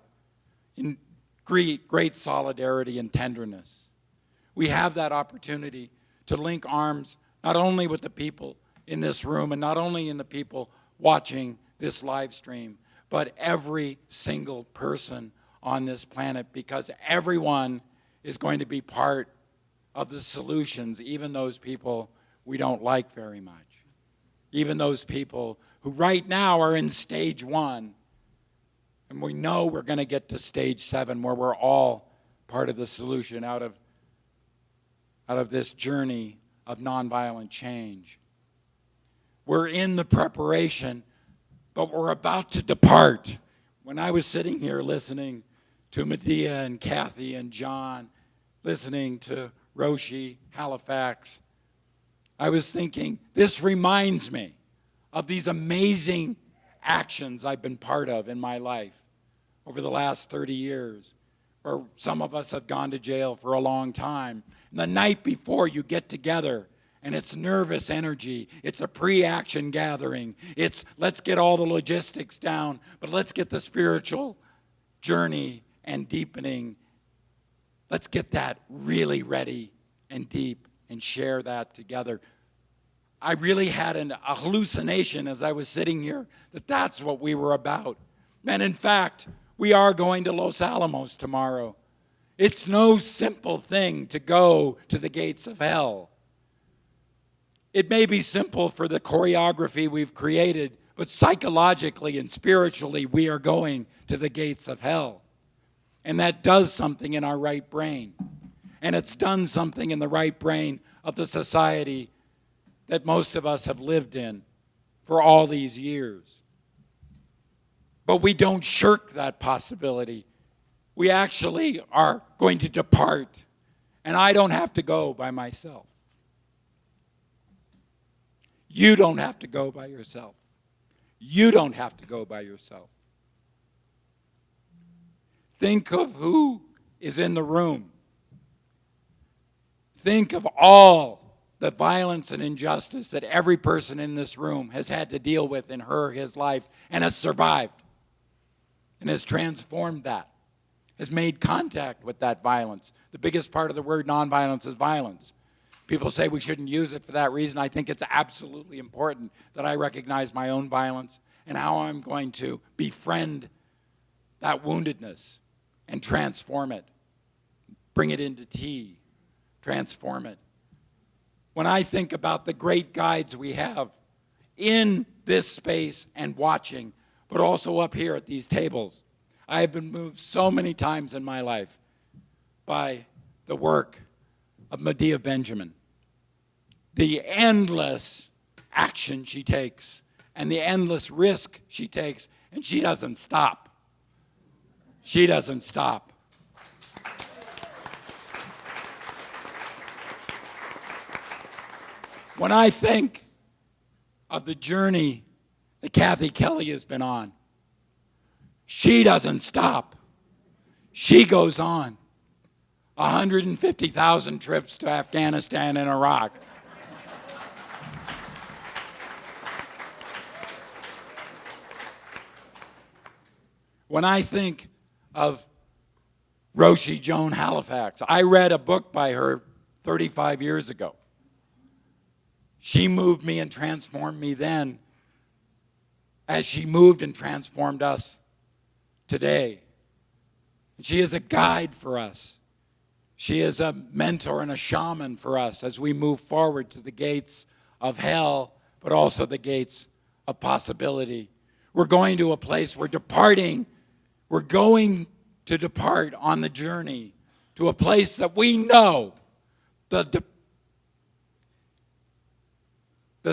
in great solidarity and tenderness. We have that opportunity to link arms not only with the people in this room and not only in the people watching this live stream, but every single person on this planet, because everyone is going to be part of the solutions, even those people we don't like very much, even those people who right now are in stage 1, and we know we're going to get to stage 7 where we're all part of the solution out of this journey of nonviolent change. We're in the preparation, but we're about to depart. When I was sitting here listening to Medea and Kathy and John, listening to Roshi, Halifax, I was thinking, this reminds me of these amazing actions I've been part of in my life over the last 30 years, where some of us have gone to jail for a long time. And the night before, you get together, and it's nervous energy. It's a pre-action gathering. It's let's get all the logistics down, but let's get the spiritual journey and deepening. Let's get that really ready and deep and share that together. I really had a hallucination as I was sitting here that that's what we were about. And in fact, we are going to Los Alamos tomorrow. It's no simple thing to go to the gates of hell. It may be simple for the choreography we've created, but psychologically and spiritually, we are going to the gates of hell. And that does something in our right brain. And it's done something in the right brain of the society that most of us have lived in for all these years. But we don't shirk that possibility. We actually are going to depart, and I don't have to go by myself. You don't have to go by yourself. You don't have to go by yourself. Think of who is in the room. Think of all the violence and injustice that every person in this room has had to deal with in her or his life and has survived and has transformed that, has made contact with that violence. The biggest part of the word nonviolence is violence. People say we shouldn't use it for that reason. I think it's absolutely important that I recognize my own violence and how I'm going to befriend that woundedness and transform it, bring it into tea, transform it. When I think about the great guides we have in this space and watching, but also up here at these tables, I have been moved so many times in my life by the work of Medea Benjamin. The endless action she takes and the endless risk she takes, and she doesn't stop. She doesn't stop. When I think of the journey that Kathy Kelly has been on, she doesn't stop. She goes on. 150,000 trips to Afghanistan and Iraq. When I think of Roshi Joan Halifax, I read a book by her 35 years ago. She moved me and transformed me then, as she moved and transformed us today. She is a guide for us. She is a mentor and a shaman for us as we move forward to the gates of hell, but also the gates of possibility. We're going to a place, we're going to depart on the journey to a place that we know the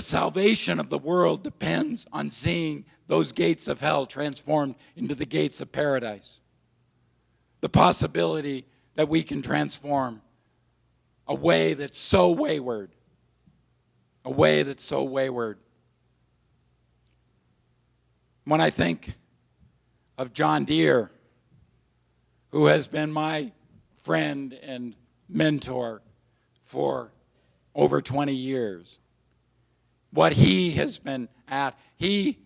salvation of the world depends on seeing those gates of hell transformed into the gates of paradise. The possibility that we can transform a way that's so wayward. A way that's so wayward. When I think of John Deere, who has been my friend and mentor for over 20 years, what he has been at. He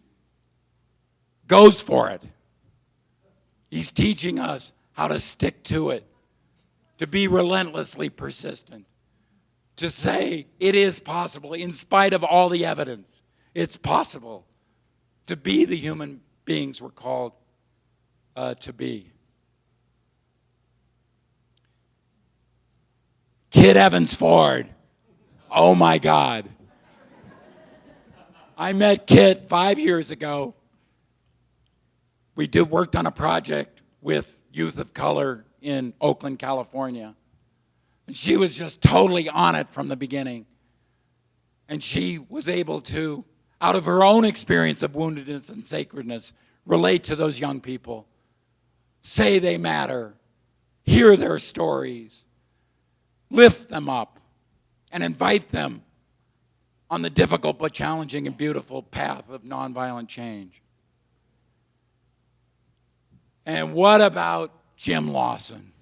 goes for it. He's teaching us how to stick to it, to be relentlessly persistent, to say it is possible, in spite of all the evidence, it's possible to be the human beings we're called to be. Kit Evans Ford, oh my God. I met Kit 5 years ago. We worked on a project with youth of color in Oakland, California. And she was just totally on it from the beginning. And she was able to, out of her own experience of woundedness and sacredness, relate to those young people, say they matter, hear their stories, lift them up, and invite them on the difficult but challenging and beautiful path of nonviolent change. And what about Jim Lawson?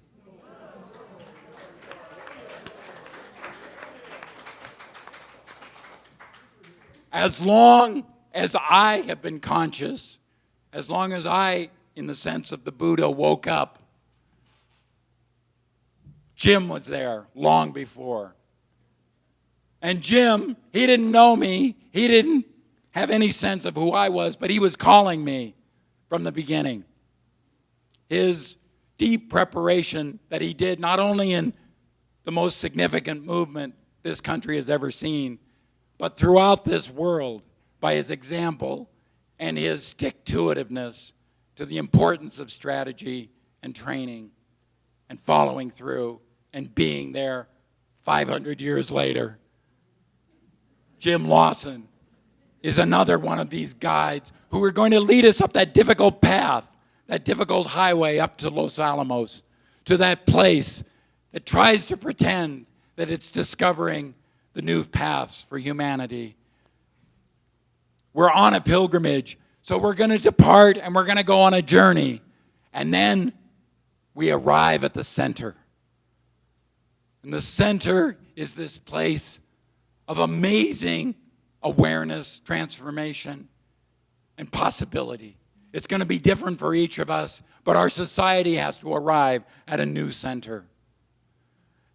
As long as I have been conscious, as long as I, in the sense of the Buddha, woke up, Jim was there long before. And Jim, he didn't know me. He didn't have any sense of who I was, but he was calling me from the beginning. His deep preparation that he did, not only in the most significant movement this country has ever seen, but throughout this world, by his example and his stick-to-itiveness to the importance of strategy and training and following through and being there 500 years later. Jim Lawson is another one of these guides who are going to lead us up that difficult path, that difficult highway up to Los Alamos, to that place that tries to pretend that it's discovering the new paths for humanity. We're on a pilgrimage, so we're going to depart and we're going to go on a journey. And then we arrive at the center. And the center is this place of amazing awareness, transformation, and possibility. It's going to be different for each of us, but our society has to arrive at a new center.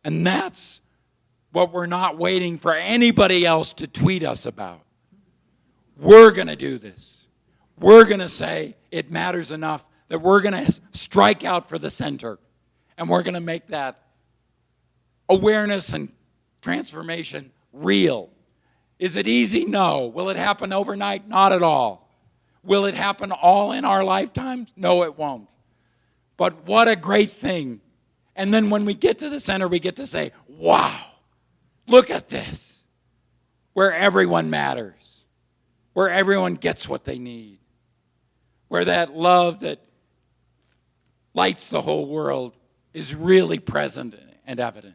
And that's what we're not waiting for anybody else to tweet us about. We're going to do this. We're going to say it matters enough that we're going to strike out for the center. And we're going to make that awareness and transformation real. Is it easy? No. Will it happen overnight? Not at all. Will it happen all in our lifetimes? No, it won't. But what a great thing. And then when we get to the center, we get to say, wow, look at this. Where everyone matters. Where everyone gets what they need. Where that love that lights the whole world is really present and evident.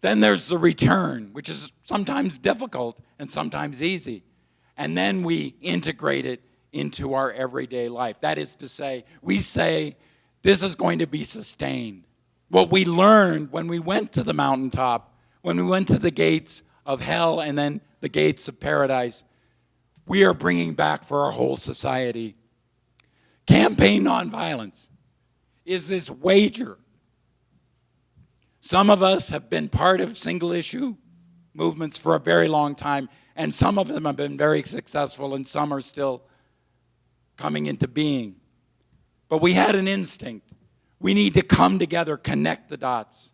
Then there's the return, which is sometimes difficult and sometimes easy. And then we integrate it into our everyday life. That is to say, we say, this is going to be sustained. What we learned when we went to the mountaintop, when we went to the gates of hell and then the gates of paradise, we are bringing back for our whole society. Campaign Nonviolence is this wager. Some of us have been part of single-issue movements for a very long time, and some of them have been very successful, and some are still coming into being. But we had an instinct. We need to come together, connect the dots.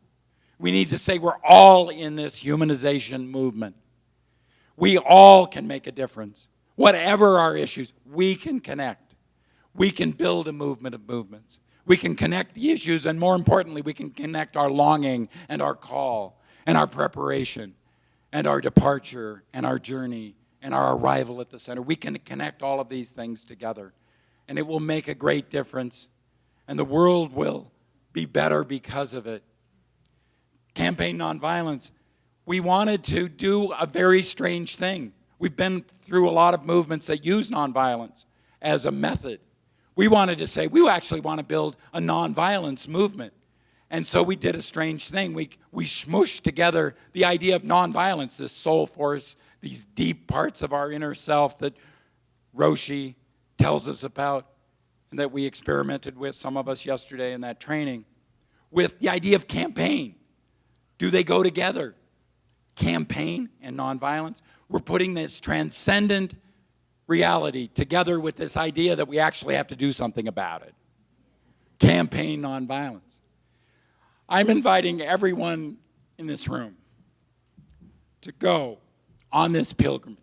We need to say we're all in this humanization movement. We all can make a difference. Whatever our issues, we can connect. We can build a movement of movements. We can connect the issues, and more importantly, we can connect our longing and our call and our preparation and our departure and our journey and our arrival at the center. We can connect all of these things together, and it will make a great difference, and the world will be better because of it. Campaign Nonviolence, we wanted to do a very strange thing. We've been through a lot of movements that use nonviolence as a method. We wanted to say, we actually want to build a nonviolence movement. And so we did a strange thing. We smooshed together the idea of nonviolence, this soul force, these deep parts of our inner self that Roshi tells us about and that we experimented with, some of us yesterday in that training, with the idea of campaign. Do they go together? Campaign and nonviolence. We're putting this transcendent reality together with this idea that we actually have to do something about it. Campaign nonviolence. I'm inviting everyone in this room to go on this pilgrimage.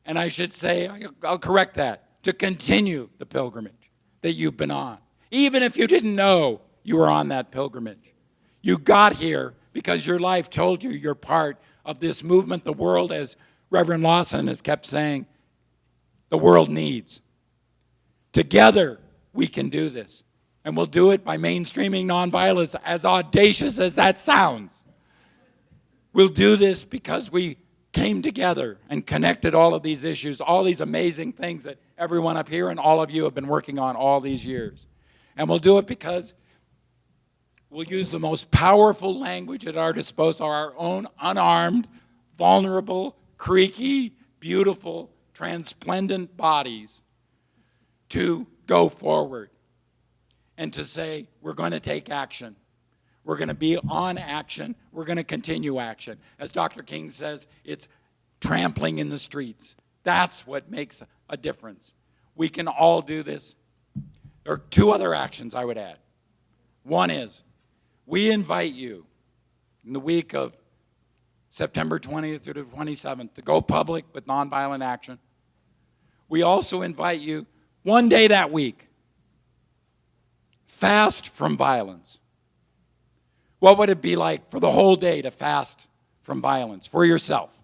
And I should say, I'll correct that, to continue the pilgrimage that you've been on. Even if you didn't know you were on that pilgrimage. You got here because your life told you you're part of this movement the world, as Reverend Lawson has kept saying, the world needs. Together, we can do this. And we'll do it by mainstreaming nonviolence, as audacious as that sounds. We'll do this because we came together and connected all of these issues, all these amazing things that everyone up here and all of you have been working on all these years. And we'll do it because we'll use the most powerful language at our disposal, our own unarmed, vulnerable, creaky, beautiful, transplendent bodies, to go forward and to say, we're going to take action. We're going to be on action. We're going to continue action. As Dr. King says, it's trampling in the streets. That's what makes a difference. We can all do this. There are two other actions I would add. One is, we invite you in the week of September 20th through the 27th to go public with nonviolent action. We also invite you one day that week, fast from violence. What would it be like for the whole day to fast from violence for yourself?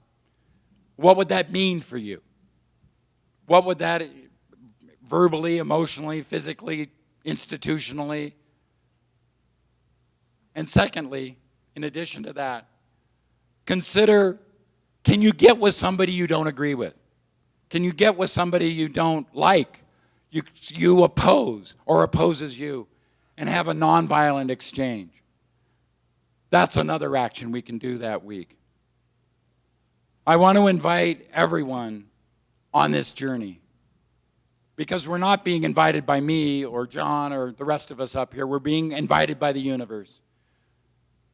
What would that mean for you? What would that verbally, emotionally, physically, institutionally? And secondly, in addition to that, consider, can you get with somebody you don't agree with? Can you get with somebody you don't like, you oppose or opposes you, and have a nonviolent exchange? That's another action we can do that week. I want to invite everyone on this journey, because we're not being invited by me or John or the rest of us up here. We're being invited by the universe.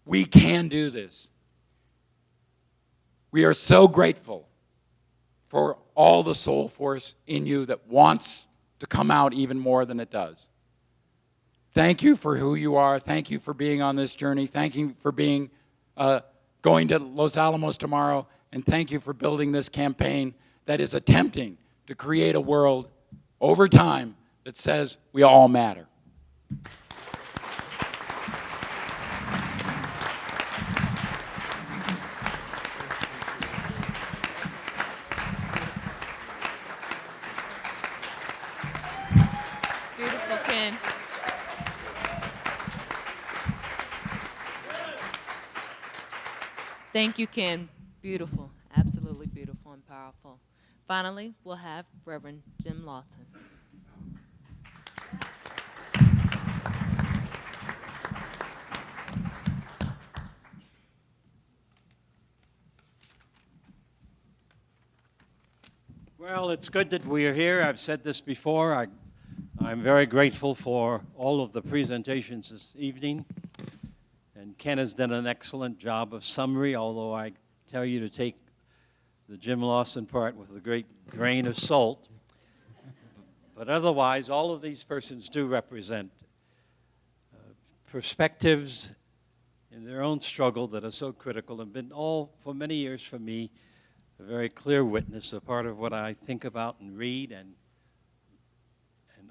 We can do this. We are so grateful for all the soul force in you that wants to come out even more than it does. Thank you for who you are. Thank you for being on this journey. Thank you for being going to Los Alamos tomorrow. And thank you for building this campaign that is attempting to create a world over time that says we all matter. Beautiful, Ken. Thank you, Ken. Beautiful, absolutely beautiful and powerful. Finally, we'll have Reverend Jim Lawson. Well, it's good that we are here. I've said this before. I'm very grateful for all of the presentations this evening. And Ken has done an excellent job of summary, although I tell you to take the Jim Lawson part with a great grain of salt. But otherwise, all of these persons do represent perspectives in their own struggle that are so critical and been all, for many years for me, a very clear witness, a part of what I think about and read and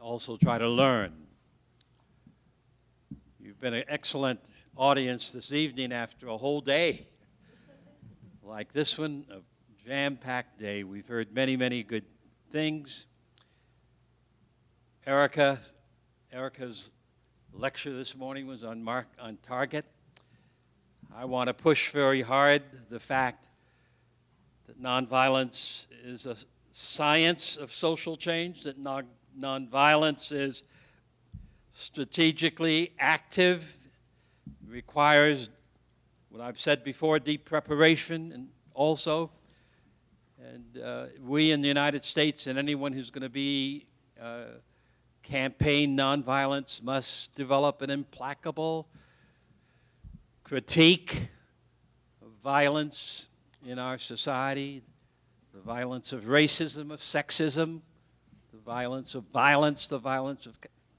also try to learn. You've been an excellent audience this evening after a whole day like this one, a jam-packed day. We've heard many, many good things. Erica's lecture this morning was on target. I want to push very hard the fact that nonviolence is a science of social change, that nonviolence is strategically active requires, what I've said before, deep preparation and also. And we in the United States and anyone who's going to be campaign nonviolence must develop an implacable critique of violence in our society, the violence of racism, of sexism, the violence of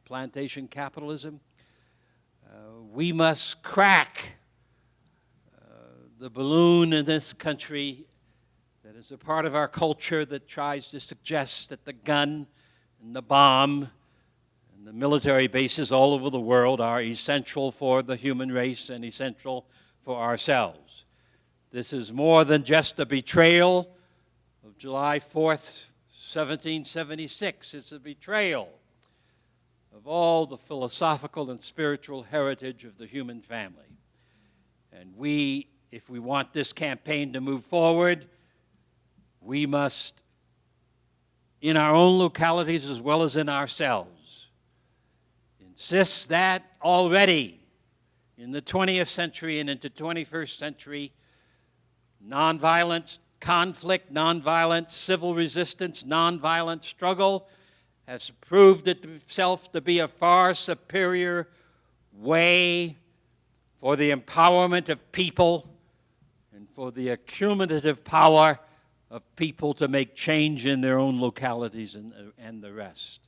plantation capitalism. We must crack the balloon in this country that is a part of our culture that tries to suggest that the gun and the bomb and the military bases all over the world are essential for the human race and essential for ourselves. This is more than just a betrayal of July 4th, 1776. It's a betrayal of all the philosophical and spiritual heritage of the human family. And we, if we want this campaign to move forward, we must, in our own localities as well as in ourselves, insist that already in the 20th century and into 21st century, nonviolent conflict, nonviolent civil resistance, nonviolent struggle has proved itself to be a far superior way for the empowerment of people and for the accumulative power of people to make change in their own localities and the rest.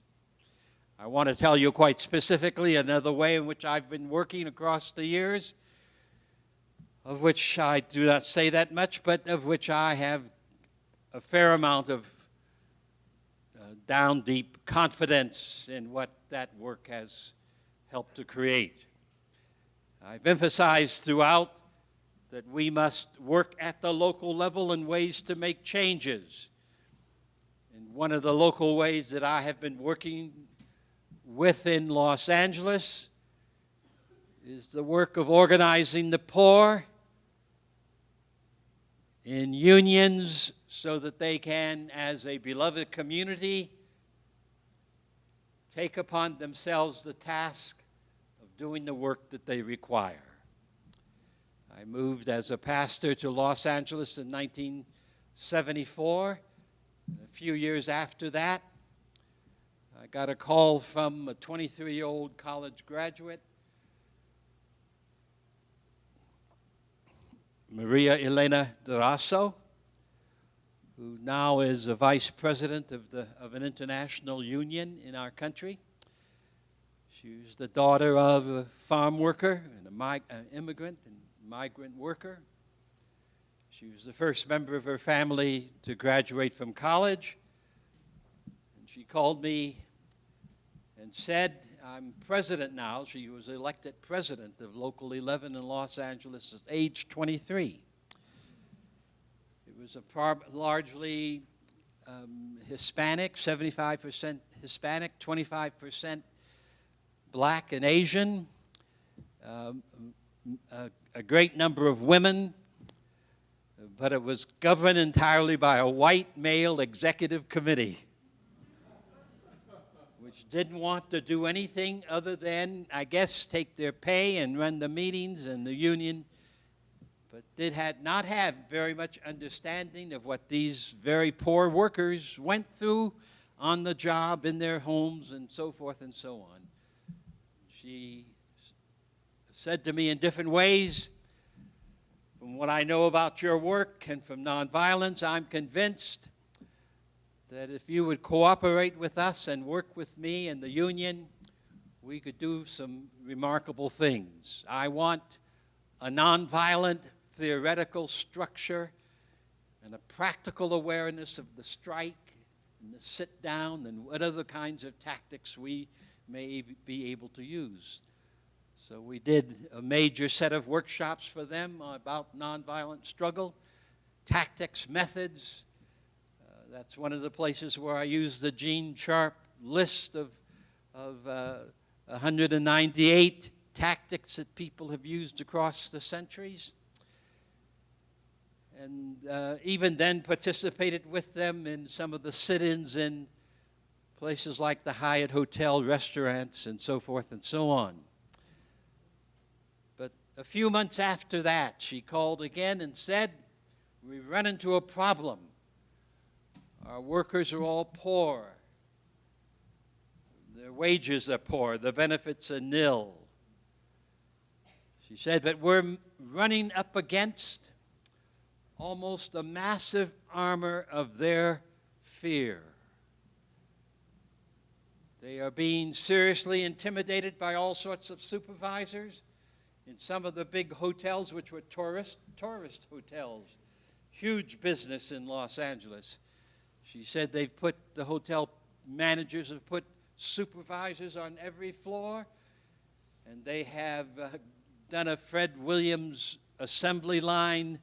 I want to tell you quite specifically another way in which I've been working across the years, of which I do not say that much, but of which I have a fair amount of down deep confidence in what that work has helped to create. I've emphasized throughout that we must work at the local level in ways to make changes. And one of the local ways that I have been working with in Los Angeles is the work of organizing the poor in unions so that they can, as a beloved community, take upon themselves the task of doing the work that they require. I moved as a pastor to Los Angeles in 1974. A few years after that, I got a call from a 23-year-old college graduate, Maria Elena Durasso, who now is a vice president of an international union in our country. She was the daughter of a farm worker and an immigrant and migrant worker. She was the first member of her family to graduate from college. And she called me and said, I'm president now. She was elected president of Local 11 in Los Angeles at age 23. It was a largely Hispanic, 75% Hispanic, 25% Black and Asian, a great number of women, but it was governed entirely by a white male executive committee, which didn't want to do anything other than, I guess, take their pay and run the meetings and the union, but had not had very much understanding of what these very poor workers went through on the job, in their homes, and so forth and so on. She said to me in different ways, from what I know about your work and from nonviolence, I'm convinced that if you would cooperate with us and work with me and the union, we could do some remarkable things. I want a nonviolent theoretical structure and a practical awareness of the strike and the sit down and what other kinds of tactics we may be able to use. So we did a major set of workshops for them about nonviolent struggle, tactics, methods. That's one of the places where I use the Gene Sharp list of 198 tactics that people have used across the centuries. And even then participated with them in some of the sit-ins in places like the Hyatt Hotel, restaurants, and so forth and so on. But a few months after that, she called again and said, "We've run into a problem. Our workers are all poor. Their wages are poor. The benefits are nil." She said, "But we're running up against almost a massive armor of their fear. They are being seriously intimidated by all sorts of supervisors in some of the big hotels, which were tourist hotels, huge business in Los Angeles." She said the hotel managers have put supervisors on every floor, and they have done a Fred Williams assembly line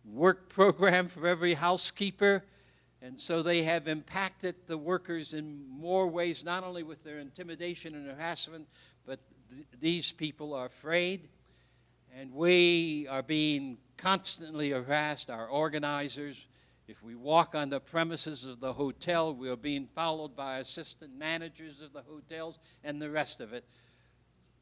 work program for every housekeeper. And so they have impacted the workers in more ways, not only with their intimidation and harassment, but these people are afraid. And we are being constantly harassed, our organizers. If we walk on the premises of the hotel, we are being followed by assistant managers of the hotels and the rest of it.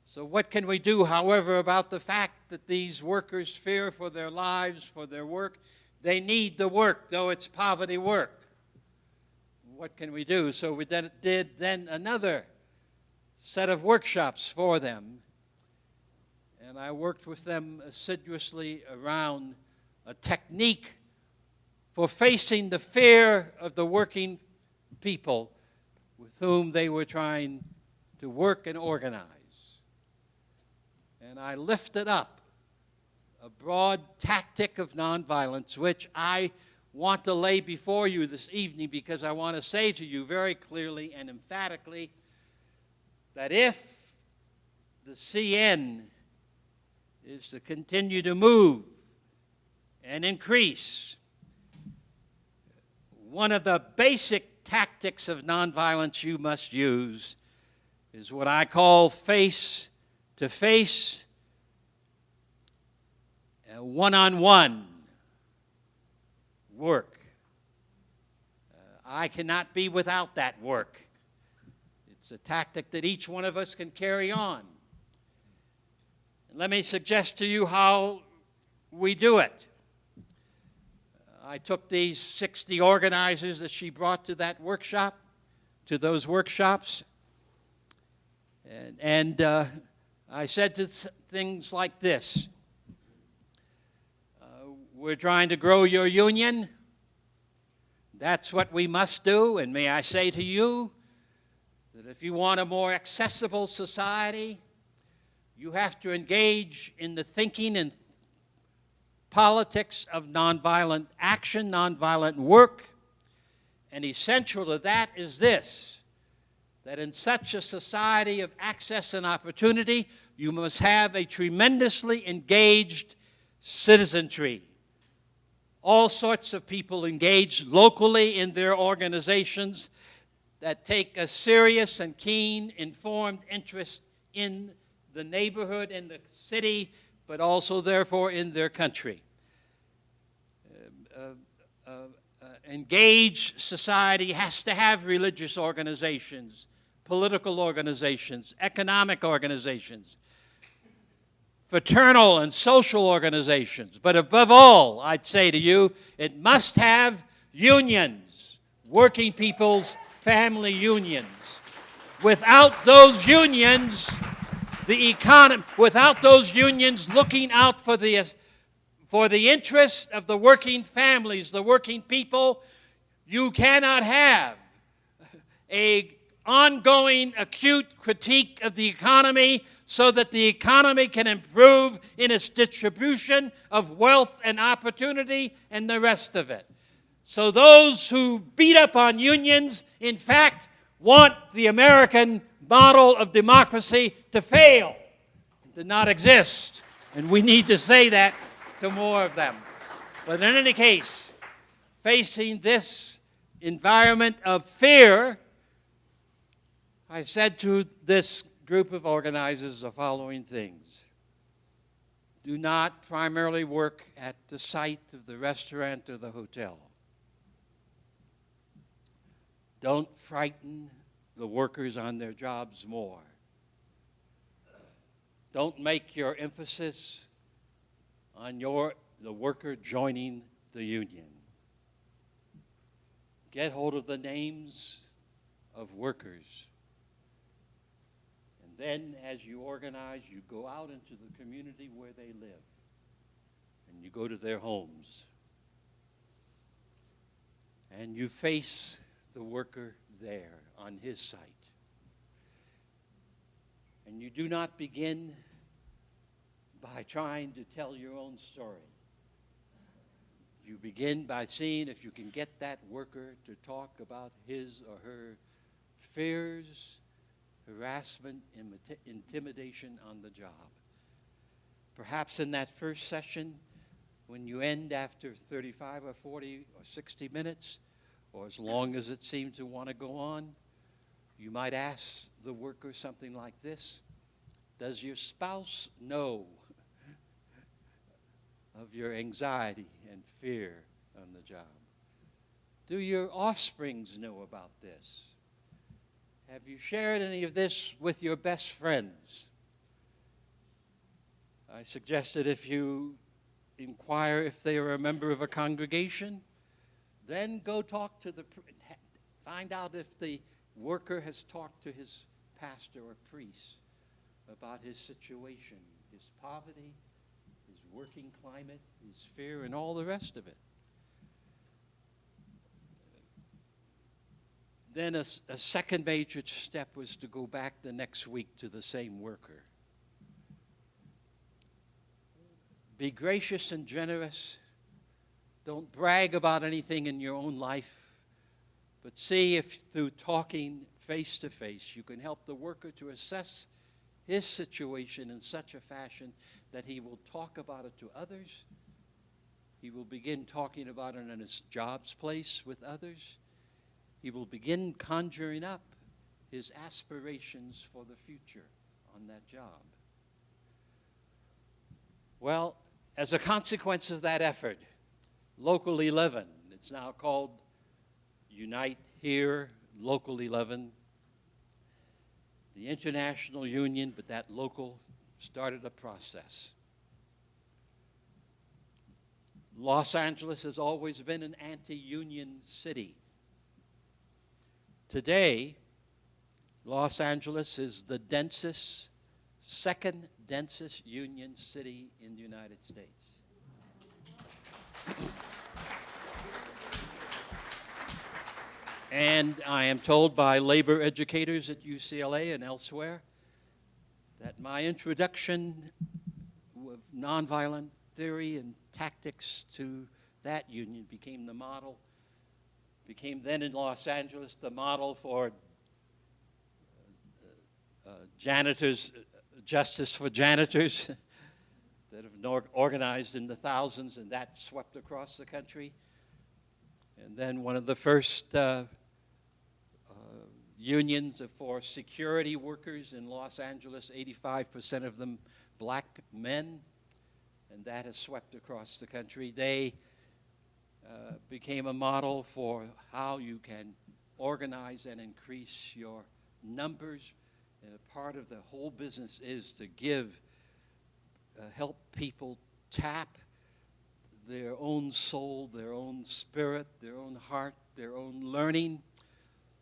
So what can we do, however, about the fact that these workers fear for their lives, for their work? They need the work, though it's poverty work. What can we do? So we did then another set of workshops for them. And I worked with them assiduously around a technique for facing the fear of the working people with whom they were trying to work and organize. And I lifted up a broad tactic of nonviolence, which I want to lay before you this evening, because I want to say to you very clearly and emphatically that if the CN is to continue to move and increase, one of the basic tactics of nonviolence you must use is what I call face-to-face, one-on-one work. I cannot be without that work. It's a tactic that each one of us can carry on. And let me suggest to you how we do it. I took these 60 organizers that she brought to that workshop, to those workshops, and I said things like this. We're trying to grow your union. That's what we must do. And may I say to you that if you want a more accessible society, you have to engage in the thinking and politics of nonviolent action, nonviolent work. And essential to that is this, that in such a society of access and opportunity, you must have a tremendously engaged citizenry. All sorts of people engaged locally in their organizations that take a serious and keen, informed interest in the neighborhood, in the city, but also, therefore, in their country. Engaged society has to have religious organizations, political organizations, economic organizations, fraternal and social organizations. But above all, I'd say to you, it must have unions, working people's family unions. Without those unions, without those unions looking out for the interest of the working families, the working people, you cannot have an ongoing acute critique of the economy so that the economy can improve in its distribution of wealth and opportunity and the rest of it. So those who beat up on unions, in fact, want the American model of democracy to fail, to not exist. And we need to say that to more of them. But in any case, facing this environment of fear, I said to this group of organizers the following things. Do not primarily work at the site of the restaurant or the hotel. Don't frighten the workers on their jobs more. Don't make your emphasis on the worker joining the union. Get hold of the names of workers. And then as you organize, you go out into the community where they live. And you go to their homes. And you face the worker there on his site. And you do not begin by trying to tell your own story. You begin by seeing if you can get that worker to talk about his or her fears, harassment, intimidation on the job. Perhaps in that first session, when you end after 35 or 40 or 60 minutes, or as long as it seems to want to go on, you might ask the worker something like this: does your spouse know of your anxiety and fear on the job? Do your offsprings know about this? Have you shared any of this with your best friends? I suggested if you inquire if they are a member of a congregation, then go talk to find out if the worker has talked to his pastor or priest about his situation, his poverty, his working climate, his fear, and all the rest of it. Then a second major step was to go back the next week to the same worker. Be gracious and generous. Don't brag about anything in your own life, but see if through talking face to face you can help the worker to assess his situation in such a fashion that he will talk about it to others. He will begin talking about it in his job's place with others. He will begin conjuring up his aspirations for the future on that job. Well, as a consequence of that effort, Local 11, it's now called Unite Here, Local 11, the international union, but that local started a process. Los Angeles has always been an anti-union city. Today, Los Angeles is the second densest union city in the United States. And I am told by labor educators at UCLA and elsewhere that my introduction of nonviolent theory and tactics to that union became the model, became then in Los Angeles the model for janitors, justice for janitors that have organized in the thousands, and that swept across the country. And then one of the first unions for security workers in Los Angeles, 85% of them black men, and that has swept across the country. They became a model for how you can organize and increase your numbers. And a part of the whole business is to help people tap their own soul, their own spirit, their own heart, their own learning,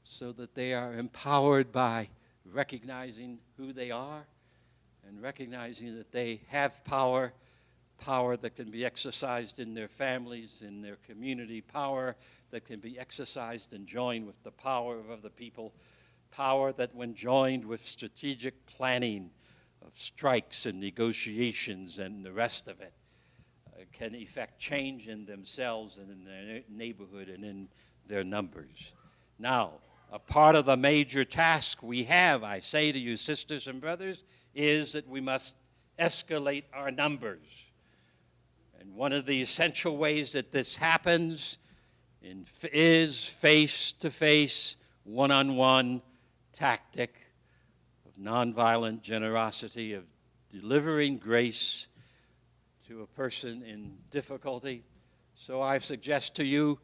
so that they are empowered by recognizing who they are and recognizing that they have power that can be exercised in their families, in their community, power that can be exercised and joined with the power of other people, power that when joined with strategic planning of strikes and negotiations and the rest of it, can effect change in themselves and in their neighborhood and in their numbers. Now, a part of the major task we have, I say to you, sisters and brothers, is that we must escalate our numbers. And one of the essential ways that this happens is face-to-face, one-on-one tactic of nonviolent generosity, of delivering grace to a person in difficulty. So I suggest to you,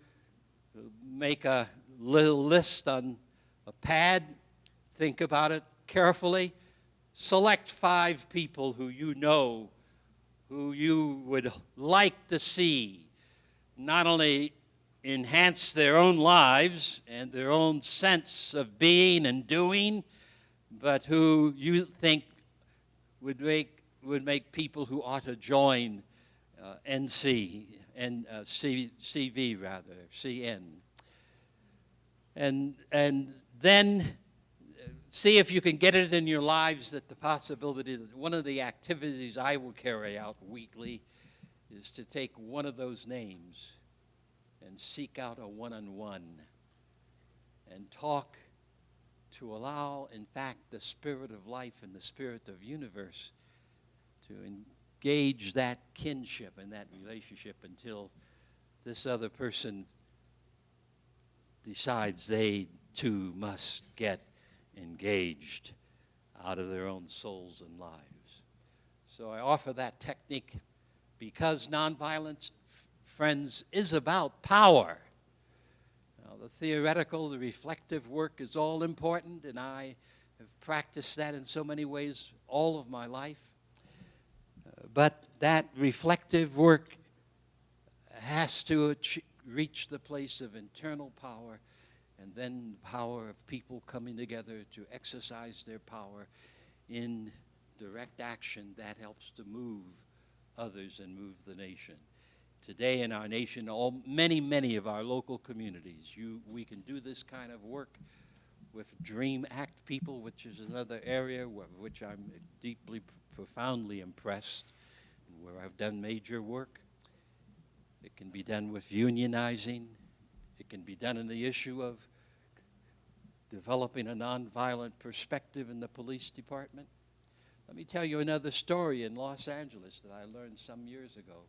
make a little list on a pad, think about it carefully, select 5 people who you know who you would like to see not only enhance their own lives and their own sense of being and doing, but who you think would make people who ought to join CV rather, CN. And then see if you can get it in your lives that the possibility that one of the activities I will carry out weekly is to take one of those names and seek out a one-on-one and talk to allow, in fact, the spirit of life and the spirit of universe to engage that kinship and that relationship until this other person decides they too must get engaged out of their own souls and lives. So I offer that technique because nonviolence, friends, is about power. Now, the theoretical, the reflective work is all important, and I have practiced that in so many ways all of my life. But that reflective work has to reach the place of internal power, and then the power of people coming together to exercise their power in direct action that helps to move others and move the nation. Today in our nation, many of our local communities, we can do this kind of work with Dream Act people, which is another area which I'm deeply, profoundly impressed, where I've done major work. It can be done with unionizing. It can be done in the issue of developing a nonviolent perspective in the police department. Let me tell you another story in Los Angeles that I learned some years ago.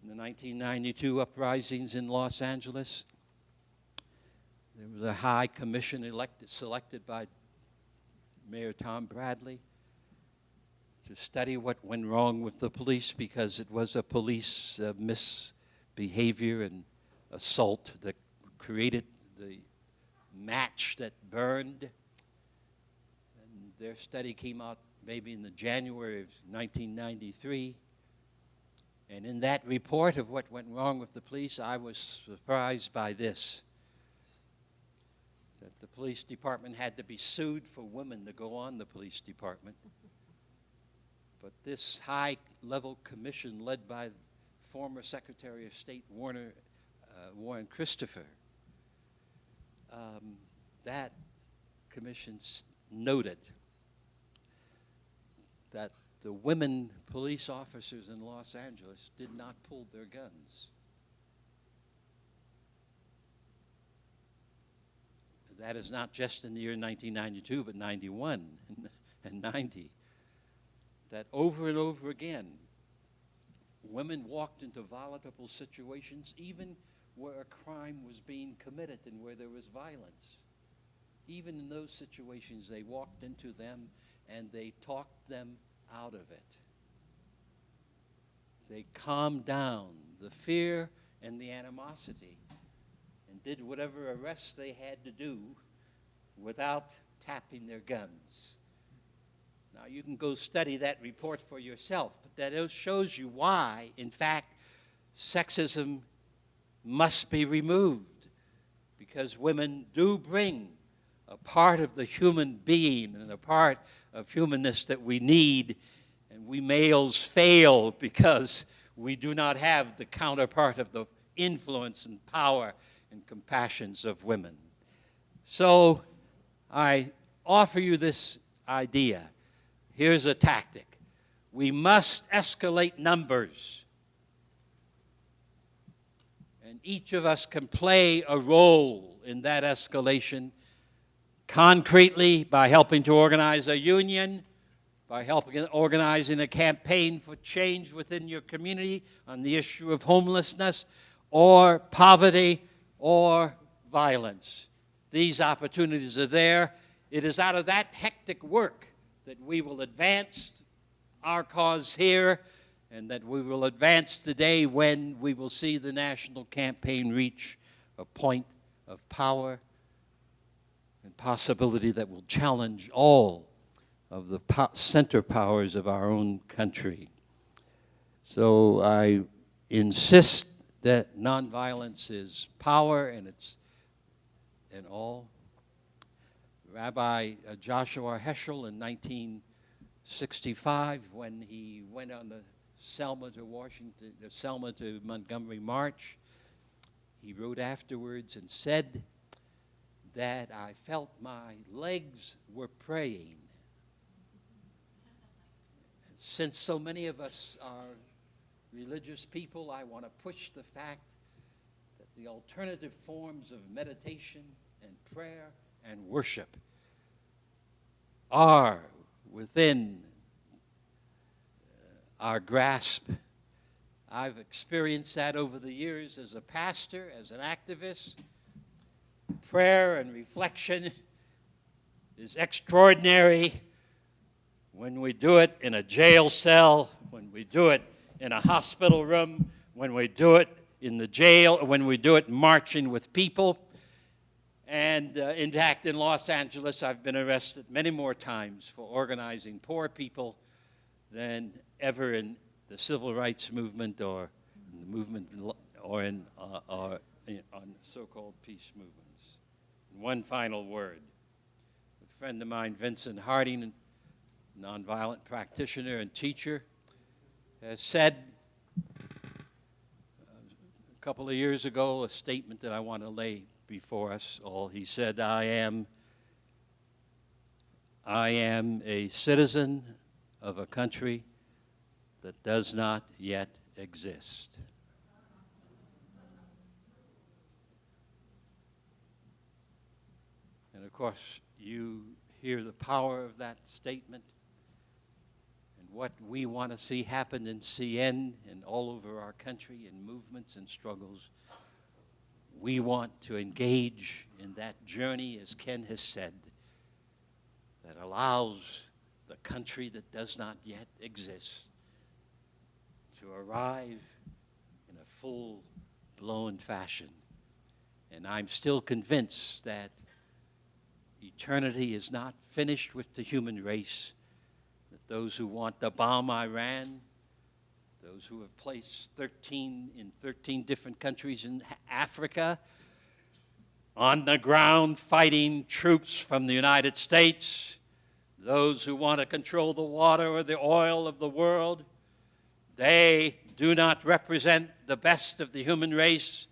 In the 1992 uprisings in Los Angeles, there was a high commission selected by Mayor Tom Bradley to study what went wrong with the police, because it was a police misbehavior and assault that created the match that burned. And their study came out maybe in the January of 1993. And in that report of what went wrong with the police, I was surprised by this: that the police department had to be sued for women to go on the police department. But this high-level commission led by former Secretary of State Warren Christopher, that commission noted that the women police officers in Los Angeles did not pull their guns. That is not just in the year 1992, but 91 and 90. That over and over again, women walked into volatile situations, even where a crime was being committed and where there was violence. Even in those situations, they walked into them and they talked them out of it. They calmed down the fear and the animosity and did whatever arrests they had to do without tapping their guns. Now, you can go study that report for yourself, but that shows you why, in fact, sexism must be removed, because women do bring a part of the human being and a part of humanness that we need, and we males fail because we do not have the counterpart of the influence and power and compassions of women. So I offer you this idea. Here's a tactic. We must escalate numbers. And each of us can play a role in that escalation concretely by helping to organize a union, by helping organizing a campaign for change within your community on the issue of homelessness or poverty or violence. These opportunities are there. It is out of that hectic work that we will advance our cause here, and that we will advance today when we will see the national campaign reach a point of power and possibility that will challenge all of the center powers of our own country. So I insist that nonviolence is power, and it's in all. Rabbi Joshua Heschel in 1965, when he went on the Selma to Montgomery March, he wrote afterwards and said that I felt my legs were praying. Since so many of us are religious people, I want to push the fact that the alternative forms of meditation and prayer and worship are within our grasp. I've experienced that over the years as a pastor, as an activist. Prayer and reflection is extraordinary when we do it in a jail cell, when we do it in a hospital room, when we do it in the jail, when we do it marching with people. And in fact, in Los Angeles, I've been arrested many more times for organizing poor people than ever in the civil rights movement or in the movement or on so-called peace movements. And one final word. A friend of mine, Vincent Harding, a nonviolent practitioner and teacher, has said a couple of years ago a statement that I want to lay before us all. He said, I am a citizen of a country that does not yet exist. And of course, you hear the power of that statement and what we want to see happen in CN and all over our country in movements and struggles. We want to engage in that journey, as Ken has said, that allows the country that does not yet exist to arrive in a full-blown fashion. And I'm still convinced that eternity is not finished with the human race, that those who want to bomb Iran, those who have placed 13 different countries in Africa, on the ground fighting troops from the United States, those who want to control the water or the oil of the world, they do not represent the best of the human race,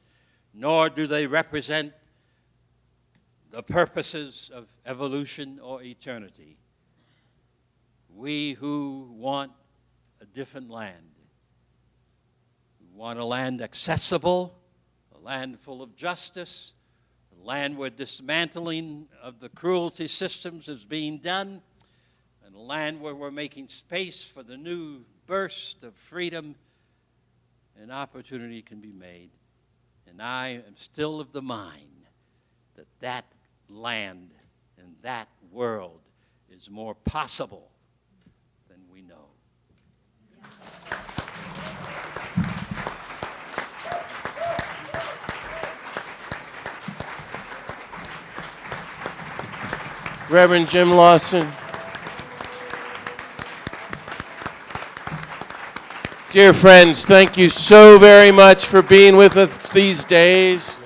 nor do they represent the purposes of evolution or eternity. We who want a different land, we want a land accessible, a land full of justice, a land where dismantling of the cruelty systems is being done, and a land where we're making space for the new burst of freedom and opportunity can be made. And I am still of the mind that that land and that world is more possible than we know. Reverend Jim Lawson. Dear friends, thank you so very much for being with us these days.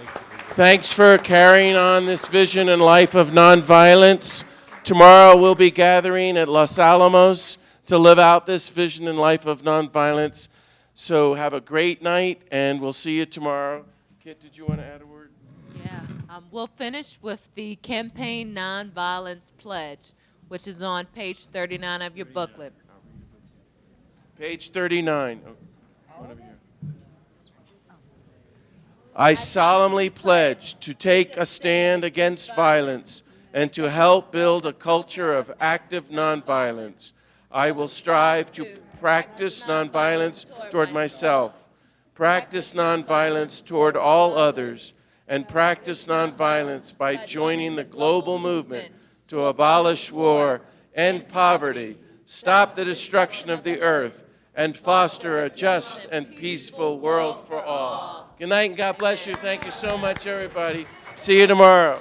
Thanks for carrying on this vision and life of nonviolence. Tomorrow we'll be gathering at Los Alamos to live out this vision and life of nonviolence. So have a great night, and we'll see you tomorrow. Kit, did you want to add a word? Yeah, we'll finish with the Campaign Nonviolence Pledge, which is on page 39 of your booklet. Page 39. Oh, one over here. I solemnly pledge to take a stand against violence and to help build a culture of active nonviolence. I will strive to practice nonviolence toward myself, practice nonviolence toward all others, and practice nonviolence by joining the global movement to abolish war, end poverty, stop the destruction of the earth, and foster a just and peaceful world for all. Good night and God bless you. Thank you so much, everybody. See you tomorrow.